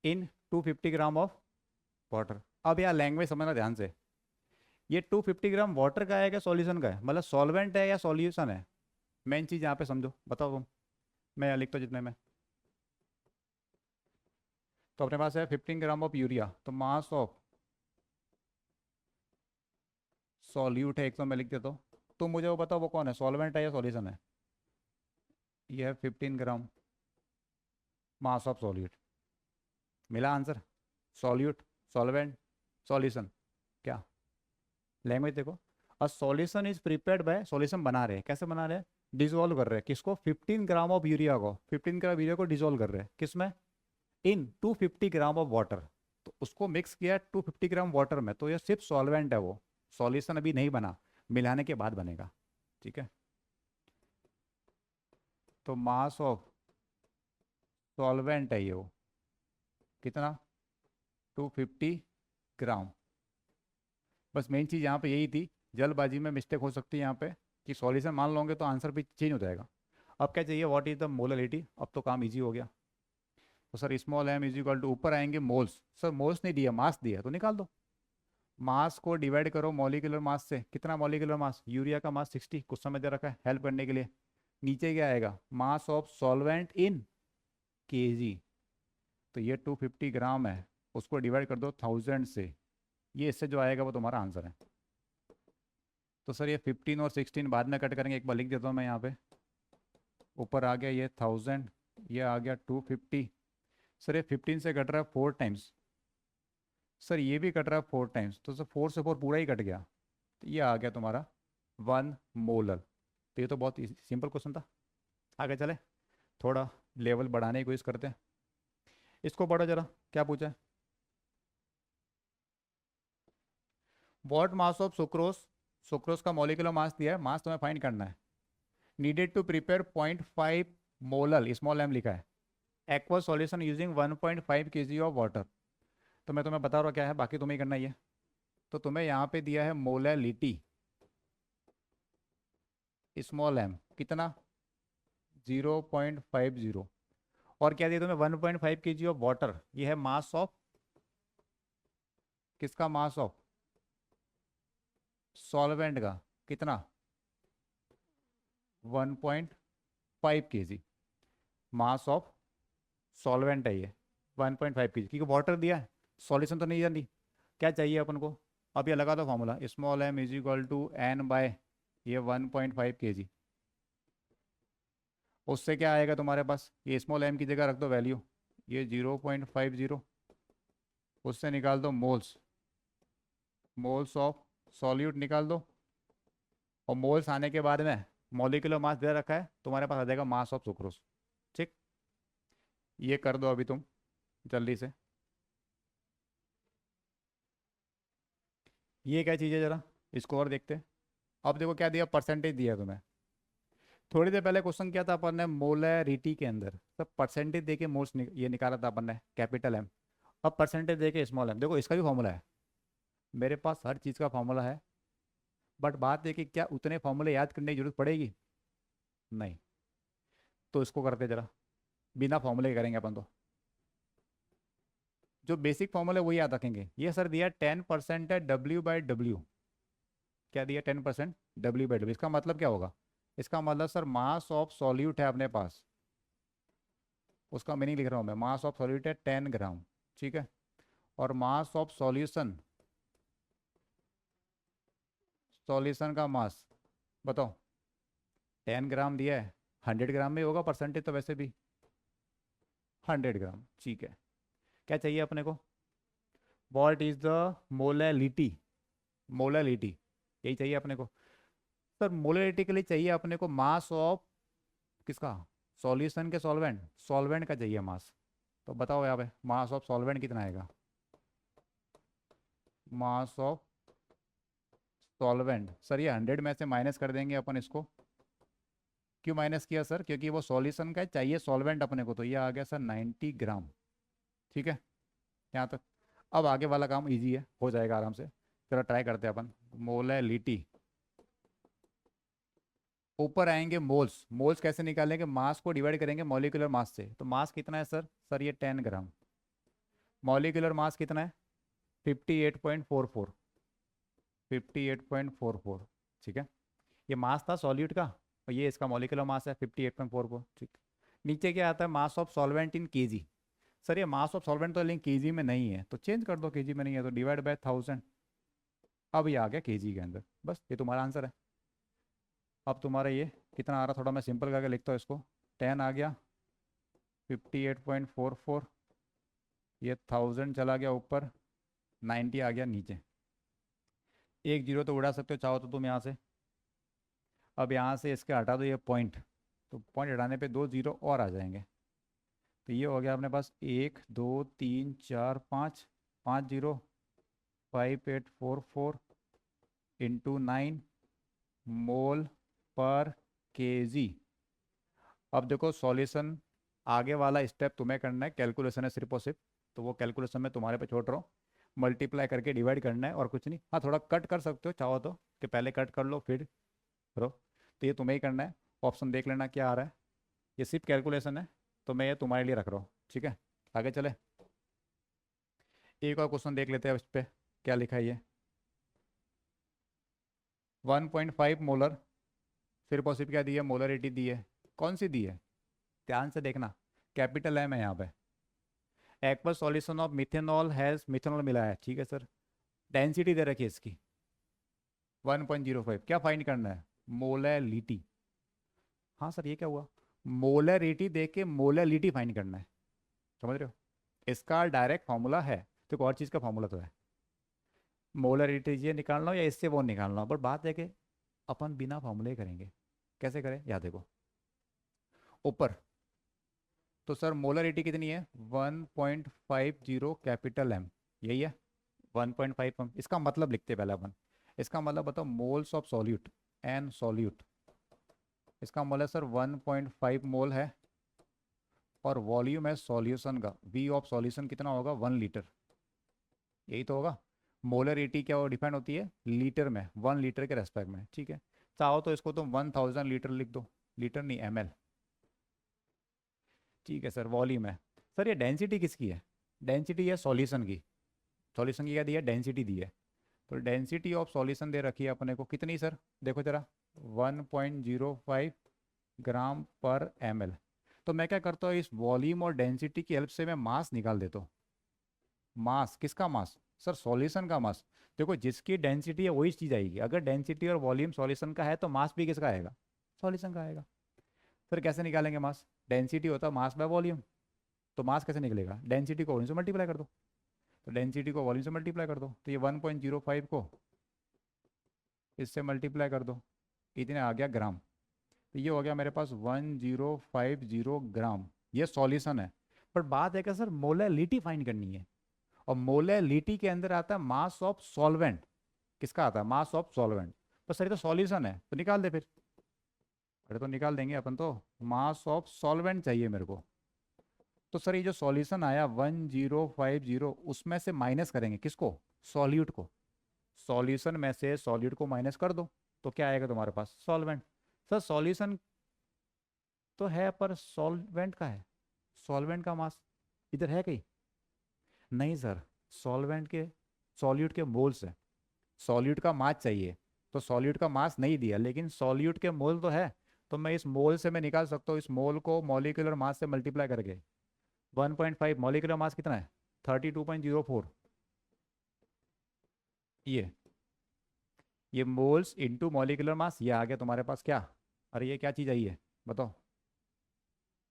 in 250 gram of water. अब यार लैंग्वेज समझना ध्यान से, ये 250 ग्राम वाटर का है क्या सॉल्यूशन का है, मतलब सॉल्वेंट है या सॉल्यूशन है, मेन चीज़ यहाँ पे समझो, बताओ तुम। मैं यहाँ लिखता हूँ जितने में। तो अपने पास है 15 ग्राम ऑफ यूरिया, तो मास ऑफ सॉल्यूट है एक, तो मैं लिख देता हूँ। तो मुझे वो बताओ वो कौन है, सॉल्वेंट है या सॉल्यूशन है। ये है 15 ग्राम मास ऑफ सॉल्यूट। मिला आंसर, सॉल्यूट, सॉल्वेंट, सॉल्यूशन। क्या लैंग्वेज देखो, a solution is prepared by, solution बना रहे हैं, कैसे बना रहे हैं, डिजोल्व कर रहे हैं किसको, 15 ग्राम ऑफ यूरिया को, 15 ग्राम यूरिया को डिजोल्व कर रहे हैं किसमें, इन 250 ग्राम ऑफ वाटर। तो उसको मिक्स किया 250 ग्राम वाटर में, तो ये सिर्फ सॉल्वेंट है, वो सॉल्यूशन अभी नहीं बना, मिलाने के बाद बनेगा, ठीक है। तो मास ऑफ सॉल्वेंट है ये, वो कितना, 250 ग्राम। बस मेन चीज़ यहाँ पे यही थी, जल्दबाजी में मिस्टेक हो सकती है यहाँ पे कि सॉल्यूशन मान लोगे तो आंसर भी चेंज हो जाएगा। अब क्या चाहिए, व्हाट इज द मोलरिटी। अब तो काम इजी हो गया। तो sir small M is equal to, ऊपर आएंगे मोल्स, सर मोल्स नहीं दिया, मास दिया, तो निकाल दो। मास को डिवाइड करो मॉलिक्यूलर मास से, कितना मॉलिक्यूलर मास, यूरिया का मास 60, कुछ समय दे रखा है हेल्प करने के लिए। नीचे क्या आएगा, mass of solvent in KG. तो ये 250 ग्राम है, उसको डिवाइड कर दो 1000 से, ये इससे जो आएगा वो तुम्हारा आंसर है। तो सर ये 15 और 16 बाद में कट करेंगे, एक बार लिख देता हूँ मैं यहाँ पे। ऊपर आ गया ये 1000, ये आ गया 250। सर ये 15 से कट रहा है 4 टाइम्स, सर ये भी कट रहा है 4 टाइम्स, तो सर 4 से 4 पूरा ही कट गया, तो ये आ गया तुम्हारा 1 मोलर। तो ये तो बहुत सिंपल क्वेश्चन था। आगे चले, थोड़ा लेवल बढ़ाने की कोशिश करते हैं। इसको पढ़ो जरा, क्या पूछा है, what mass of sucrose, sucrose का मॉलिक्यूलर मास दिया है, मास तुम्हें फाइंड करना है। Needed to prepare 0.5 molal, small M लिखा है, aqua solution using 1.5 kg of water. तो मैं तुम्हें बता रहा हूँ क्या है, बाकी तुम्हें ही करना ही है। तो तुम्हें यहाँ पे दिया है मोलैलिटी, स्मॉल एम कितना, 0.50, और क्या दिया तुम्हें 1.5 kg ऑफ वाटर। ये है मास ऑफ, किसका मास ऑफ, सॉल्वेंट का, कितना 1.5 kg मास ऑफ सॉल्वेंट है ये, 1.5 kg, क्योंकि वाटर दिया है, सॉल्यूशन तो नहीं जानी। क्या चाहिए अपन को, अब ये लगा दो formula, small M is equal to N by ये 1.5 kg। उससे क्या आएगा तुम्हारे पास, ये स्मॉल एम की जगह रख दो वैल्यू, ये 0.50, उससे निकाल दो मोल्स, मोल्स ऑफ सॉल्यूट निकाल दो, और मोल्स आने के बाद में मॉलिक्यूलर मास दे रखा है, तुम्हारे पास आ जाएगा मास ऑफ सुक्रोज। ठीक, ये कर दो अभी तुम जल्दी से। ये क्या चीज़ है जरा, इसको और देखते हैं। अब देखो क्या दिया, परसेंटेज दिया है तुम्हें। थोड़ी देर पहले क्वेश्चन किया था अपन ने मोलैरिटी के अंदर, सब परसेंटेज दे के मोल्स ये निकाला था अपन ने, कैपिटल एम। अब परसेंटेज दे के स्मॉल एम, देखो इसका भी फॉर्मूला है, मेरे पास हर चीज़ का फॉर्मूला है। बट बात है कि क्या उतने फॉर्मूले याद करने की जरूरत पड़ेगी, नहीं। तो इसको करते जरा, बिना फॉर्मूले के करेंगे अपन तो। जो बेसिक फॉर्मूला वही याद रखेंगे। ये सर दिया 10% है W/W, क्या दिया 10% W/W, इसका मतलब क्या होगा, इसका मतलब सर मास ऑफ सॉल्यूट है अपने पास, उसका मीनिंग लिख रहा हूँ मैं, मास ऑफ सॉल्यूट है 10 ग्राम, ठीक है। और मास ऑफ सॉल्यूशन, सॉल्यूशन का मास बताओ, 10 ग्राम दिया है, 100 ग्राम में होगा परसेंटेज तो वैसे भी, 100 ग्राम, ठीक है। क्या चाहिए अपने को, what is the molality, molality यही चाहिए अपने को। सर मोलैलिटी के लिए चाहिए अपने को मास ऑफ किसका, सॉल्यूशन के सॉल्वेंट, सॉल्वेंट का चाहिए मास। तो बताओ यहाँ पे मास ऑफ सॉल्वेंट कितना आएगा, मास ऑफ सॉल्वेंट, सर ये 100 में से माइनस कर देंगे अपन इसको। क्यों माइनस किया सर, क्योंकि वो सॉल्यूशन का है, चाहिए सॉल्वेंट अपने को, तो ये आ गया सर 90 ग्राम, ठीक है। यहाँ तक, अब आगे वाला काम इजी है, हो जाएगा आराम से। चलो ट्राई करते हैं अपन, मोलैलिटी, ऊपर आएंगे मोल्स, मोल्स कैसे निकालेंगे, मास को डिवाइड करेंगे मॉलिक्यूलर मास से। तो मास कितना है सर, सर ये 10 ग्राम, मॉलिक्यूलर मास कितना है 58.44, 58.44, ठीक है। ये मास था सॉल्यूट का, और ये इसका मॉलिक्यूलर मास है 58.44, ठीक। नीचे क्या आता है, mass of solvent in KG. Sir ये मास ऑफ सॉल्वेंट तो लेकिन केजी में नहीं है, तो चेंज कर दो, केजी में नहीं है तो डिवाइड बाय 1000। अब ये आ गया केजी के अंदर, बस ये तुम्हारा आंसर है। अब तुम्हारा ये कितना आ रहा, थोड़ा मैं सिंपल करके लिखता हूँ इसको, 10 आ गया, 58.44, ये 1000 चला गया ऊपर, 90 आ गया नीचे। एक जीरो तो उड़ा सकते हो चाहो तो तुम यहाँ से। अब यहाँ से इसके हटा दो ये पॉइंट, तो पॉइंट हटाने पे 2 जीरो और आ जाएंगे। तो ये हो गया अपने पास 1 2 3 4 5, 5 जीरो, 5844 इंटू 9 मोल पर केजी। अब देखो सॉल्यूशन, आगे वाला स्टेप तुम्हें करना है, कैलकुलेशन है सिर्फ और सिर्फ, तो वो कैलकुलेशन में तुम्हारे पे छोड़ रहा हूँ। मल्टीप्लाई करके डिवाइड करना है और कुछ नहीं। हाँ थोड़ा कट कर सकते हो चाहो तो, कि पहले कट कर लो फिर करो, तो ये तुम्हें ही करना है। ऑप्शन देख लेना क्या आ रहा है, ये सिर्फ कैलकुलेशन है, तो मैं ये तुम्हारे लिए रख रहा हूँ, ठीक है। आगे चले, एक और क्वेश्चन देख लेते हैं इस पे क्या लिखा है ये। 1.5 मोलर, सिर्फ और सिर्फ क्या दी है, मोलरिटी दी है। कौन सी दी है, ध्यान से देखना, कैपिटल एम है यहाँ पे। Aqueous solution of methanol has, methanol मिला है, ठीक है सर। डेंसिटी दे रखी है इसकी 1.05, क्या फाइंड करना है, मोलैलिटी। हाँ सर ये क्या हुआ, मोलैरिटी देख के मोलैलिटी फाइंड करना है, समझ रहे हो। इसका डायरेक्ट फार्मूला है, तो और चीज़ का फार्मूला तो है, मोलैरिटी ये निकालना हो या इससे वो निकालना हो, बट बात है कि अपन बिना फार्मूले करेंगे। कैसे करें, याद देखो ऊपर, तो सर मोलरिटी कितनी है 1.50 कैपिटल एम, यही है 1.5 एम। इसका मतलब लिखते हैं पहले अपन, इसका मतलब बताओ moles of solute, N solute, इसका मतलब सर 1.5 मोल है, और वॉल्यूम है सॉल्यूशन का, वी ऑफ सॉल्यूशन कितना होगा 1 लीटर, यही तो होगा। मोलरिटी क्या वो डिपेंड होती है लीटर में, 1 लीटर के रेस्पेक्ट में, ठीक है। चाहो तो इसको तुम 1000 लीटर लिख दो, लीटर नहीं ml, ठीक है सर। वॉल्यूम है सर, ये डेंसिटी किसकी है? डेंसिटी है सॉल्यूशन की। सॉल्यूशन की क्या दी है? डेंसिटी दी है। तो डेंसिटी ऑफ सॉल्यूशन दे रखी है अपने को कितनी सर? देखो जरा, 1.05 ग्राम पर ml। तो मैं क्या करता हूँ, इस वॉल्यूम और डेंसिटी की हेल्प से मैं मास निकाल देता हूँ। मास किसका मास? सर सॉल्यूशन का मास। देखो जिसकी डेंसिटी है वही चीज़ आएगी। अगर डेंसिटी और वॉल्यूम सॉल्यूशन का है तो मास भी किसका आएगा? सॉल्यूशन का आएगा। फिर कैसे निकालेंगे मास? डेंसिटी होता है मास बाय वॉल्यूम। तो मास कैसे निकलेगा? डेंसिटी को वॉल्यूम से मल्टीप्लाई कर दो। तो डेंसिटी को वॉल्यूम से मल्टीप्लाई कर दो, तो ये 1.05 को इससे मल्टीप्लाई कर दो, इतने आ गया ग्राम। तो ये हो गया मेरे पास 1050 ग्राम। ये सॉल्यूशन है। पर बात है कि सर मोलैलिटी फाइंड करनी है, और मोलैलिटी के अंदर आता है मास ऑफ सॉल्वेंट। किसका आता है? Mass of solvent. तो सर ये तो सॉल्यूशन है, तो निकाल दे फिर। अरे तो निकाल देंगे अपन तो। मास ऑफ सॉल्वेंट चाहिए मेरे को। तो सर ये जो सॉल्यूशन आया 1050, उसमें से माइनस करेंगे किसको? सॉल्यूट को। सॉल्यूशन में से सॉल्यूट को माइनस कर दो, तो क्या आएगा तुम्हारे पास? सॉल्वेंट। सर सॉल्यूशन तो है पर सॉल्वेंट का है, सॉल्वेंट का मास इधर है कहीं? नहीं सर, सॉल्वेंट के, सॉल्यूट के मोल्स है। सॉल्यूट का मास चाहिए, तो सॉल्यूट का मास नहीं दिया, लेकिन सॉल्यूट के मोल तो है। तो मैं इस मोल से मैं निकाल सकता हूँ, इस मोल को मॉलिक्यूलर मास से मल्टीप्लाई करके। 1.5 मॉलिक्यूलर मास कितना है? 32.04। ये ये मोल्स इनटू मॉलिक्यूलर मास, ये आ गया तुम्हारे पास क्या? अरे ये क्या चीज़ आई है बताओ?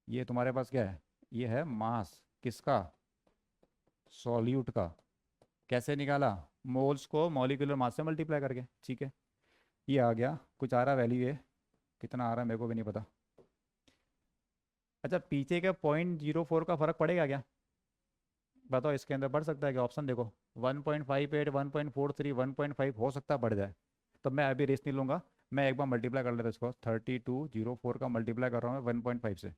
ये तुम्हारे पास क्या है? ये है मास किसका? सॉल्यूट का। कैसे निकाला? मोल्स को मॉलिक्यूलर मास से मल्टीप्लाई करके, ठीक है। ये आ गया, कुछ आ रहा वैल्यू है, कितना आ रहा है मेरे को भी नहीं पता। अच्छा पीछे का 0.04 का फर्क पड़ेगा क्या? बताओ, इसके अंदर बढ़ सकता है क्या? ऑप्शन देखो, 1.58, 1.43, 1.5 हो सकता है बढ़ जाए। तो मैं अभी रिस्क नहीं लूंगा, मैं एक बार मल्टीप्लाई कर लेता हूँ इसको। 3204 का मल्टीप्लाई कर रहा हूँ मैं 1.5 से।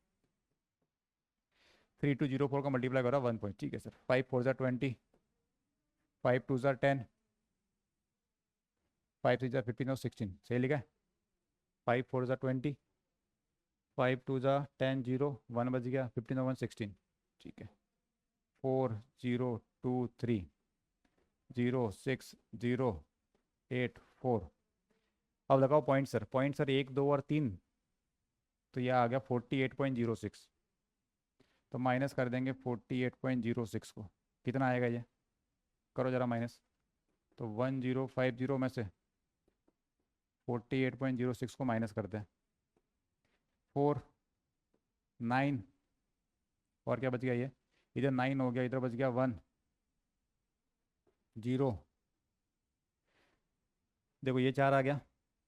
3204 का मल्टीप्लाई कर रहा हूँ 1 पॉइंट, ठीक है सर। 5 4 ज़ा 20, 5 2 ज़ा 10, 5 3 ज़ा 15 और 16, सही लिखा है? 5 4 ज़ा 20, 5 2 ज़ा 10, 0 1 बच गया, 15 और 1 16, ठीक है। 4023 06084। अब लगाओ पॉइंट सर, पॉइंट सर 1 2 और 3, तो यह आ गया 48.06। तो माइनस कर देंगे 48.06 को, कितना आएगा ये? करो जरा माइनस। तो 1050 में से 48.06 को माइनस करते हैं। 4 9, और क्या बच गया? ये इधर 9 हो गया, इधर बच गया 1 0। देखो ये 4 आ गया,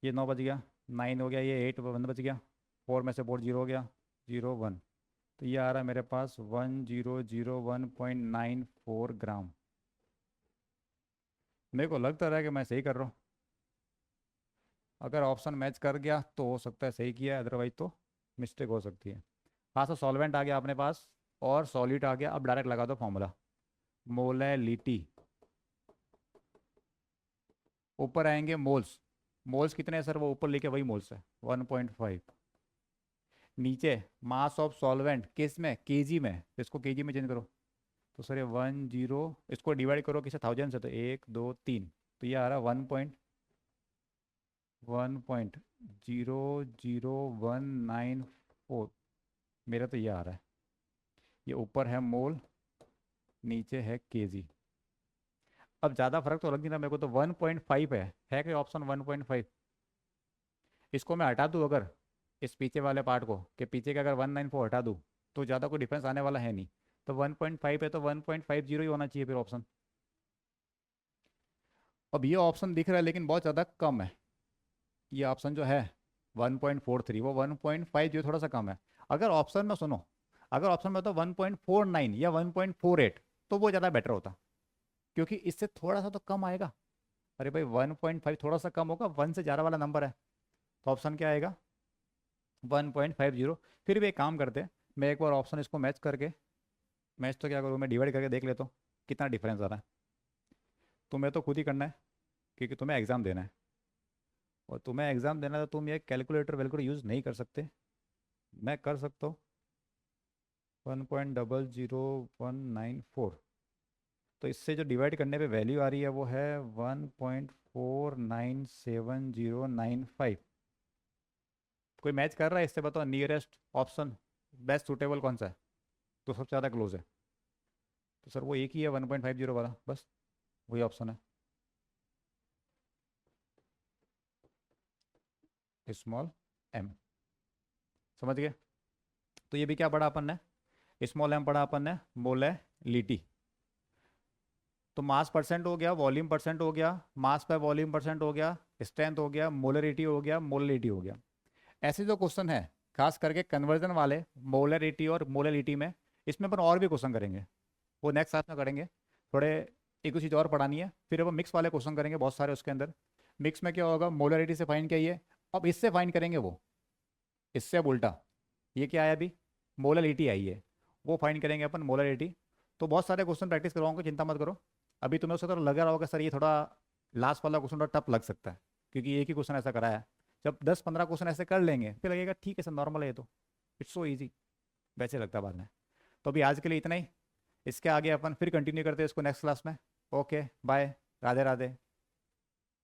ये 9 बच गया, 9 हो गया, ये 8 1 बच गया, 4 में से 4 0 हो गया, 0 1। तो ये आ रहा है मेरे पास 1001.94 ग्राम। मेरे को लगता रहा है कि मैं सही कर रहा हूँ। अगर ऑप्शन मैच कर गया तो हो सकता है सही किया है, अदरवाइज तो मिस्टेक हो सकती है। हाँ तो सॉल्वेंट आ गया अपने पास और सॉलिड आ गया। अब डायरेक्ट लगा दो फॉर्मूला। मोलैलिटी, ऊपर आएंगे मोल्स। मोल्स कितने हैं सर? वो ऊपर लिखे वही मोल्स है, 1.5। नीचे मास ऑफ सॉल्वेंट किस में? केजी में, तो इसको केजी में चेंज करो। तो सर ये 10, इसको डिवाइड करो किसे? 1000 से, तो 1 2 3, तो ये आ रहा है 1.1.00194। मेरा तो ये आ रहा है। ये ऊपर है मोल, नीचे है केजी। अब ज़्यादा फर्क तो लग नहीं रहा मेरे को, तो 1.5 है क्या ऑप्शन? 1.5। इसको मैं हटा दूँ अगर, इस पीछे वाले पार्ट को, कि पीछे का अगर 194 हटा दूँ तो ज़्यादा कोई डिफरेंस आने वाला है नहीं। तो 1.5 है तो 1.50 ही होना चाहिए फिर ऑप्शन। अब ये ऑप्शन दिख रहा है लेकिन बहुत ज़्यादा कम है। ये ऑप्शन जो है 1.43, वो 1.5 जो थोड़ा सा कम है। अगर ऑप्शन में सुनो, अगर ऑप्शन में तो 1.49 या 1.48, तो वो ज़्यादा बेटर होता, क्योंकि इससे थोड़ा सा तो कम आएगा। अरे भाई 1.5 थोड़ा सा कम होगा, 1 से ज़्यादा वाला नंबर है, तो ऑप्शन क्या आएगा? 1.50। फिर भी एक काम करते हैं, मैं एक बार ऑप्शन इसको मैच करके, मैच तो क्या करूँ मैं, डिवाइड करके देख लेता हूँ कितना डिफरेंस आ रहा है। तुम्हें तो खुद ही करना है, क्योंकि तुम्हें एग्ज़ाम देना है। और तुम्हें एग्ज़ाम देना है तो तुम ये कैलकुलेटर वैल्कुलेटर यूज़ नहीं कर सकते। मैं कर सकता हूँ। 1.00194, तो इससे जो डिवाइड करने पे वैल्यू आ रही है वो है 1.497095। कोई मैच कर रहा है इससे? बताओ नियरेस्ट ऑप्शन, बेस्ट सुटेबल कौन सा है, तो सबसे ज़्यादा क्लोज है। तो सर वो एक ही है 1.50 वाला, बस वही ऑप्शन है, स्मॉल एम। समझ गए? तो ये भी क्या पढ़ा अपन ने? स्मॉल एम पढ़ा अपन ने, मोलैलिटी। तो मास परसेंट हो गया, वॉल्यूम परसेंट हो गया, मास पर वॉल्यूम परसेंट हो गया, स्ट्रेंथ हो गया, मोलरिटी हो गया, मोलरिटी हो गया। ऐसे जो क्वेश्चन है खास करके कन्वर्जन वाले, मोलरिटी और मोलरिटी में, इसमें अपन और भी क्वेश्चन करेंगे, वो नेक्स्ट क्लास में करेंगे। थोड़े एक दो चीज़ और पढ़ानी है, फिर अपन मिक्स वाले क्वेश्चन करेंगे बहुत सारे उसके अंदर। मिक्स में क्या होगा, मोलरिटी से फाइंड किया, अब इससे फाइंड करेंगे वो, इससे अब उल्टा, ये क्या है अभी, मोलरिटी आई है, वो फाइंड करेंगे अपन मोलरिटी। तो बहुत सारे क्वेश्चन प्रैक्टिस करवाऊंगा, चिंता मत करो। अभी तुम्हें उससे थोड़ा लग रहा होगा सर ये थोड़ा लास्ट वाला क्वेश्चन थोड़ा टफ लग सकता है, क्योंकि एक ही क्वेश्चन ऐसा कराया है। जब 10-15 क्वेश्चन ऐसे कर लेंगे फिर लगेगा ठीक है सर नॉर्मल है ये तो, इट्स सो ईजी, वैसे लगता है बाद में। तो अभी आज के लिए इतना ही, इसके आगे अपन फिर कंटिन्यू करते हैं इसको नेक्स्ट क्लास में। Okay bye, Radhe Radhe.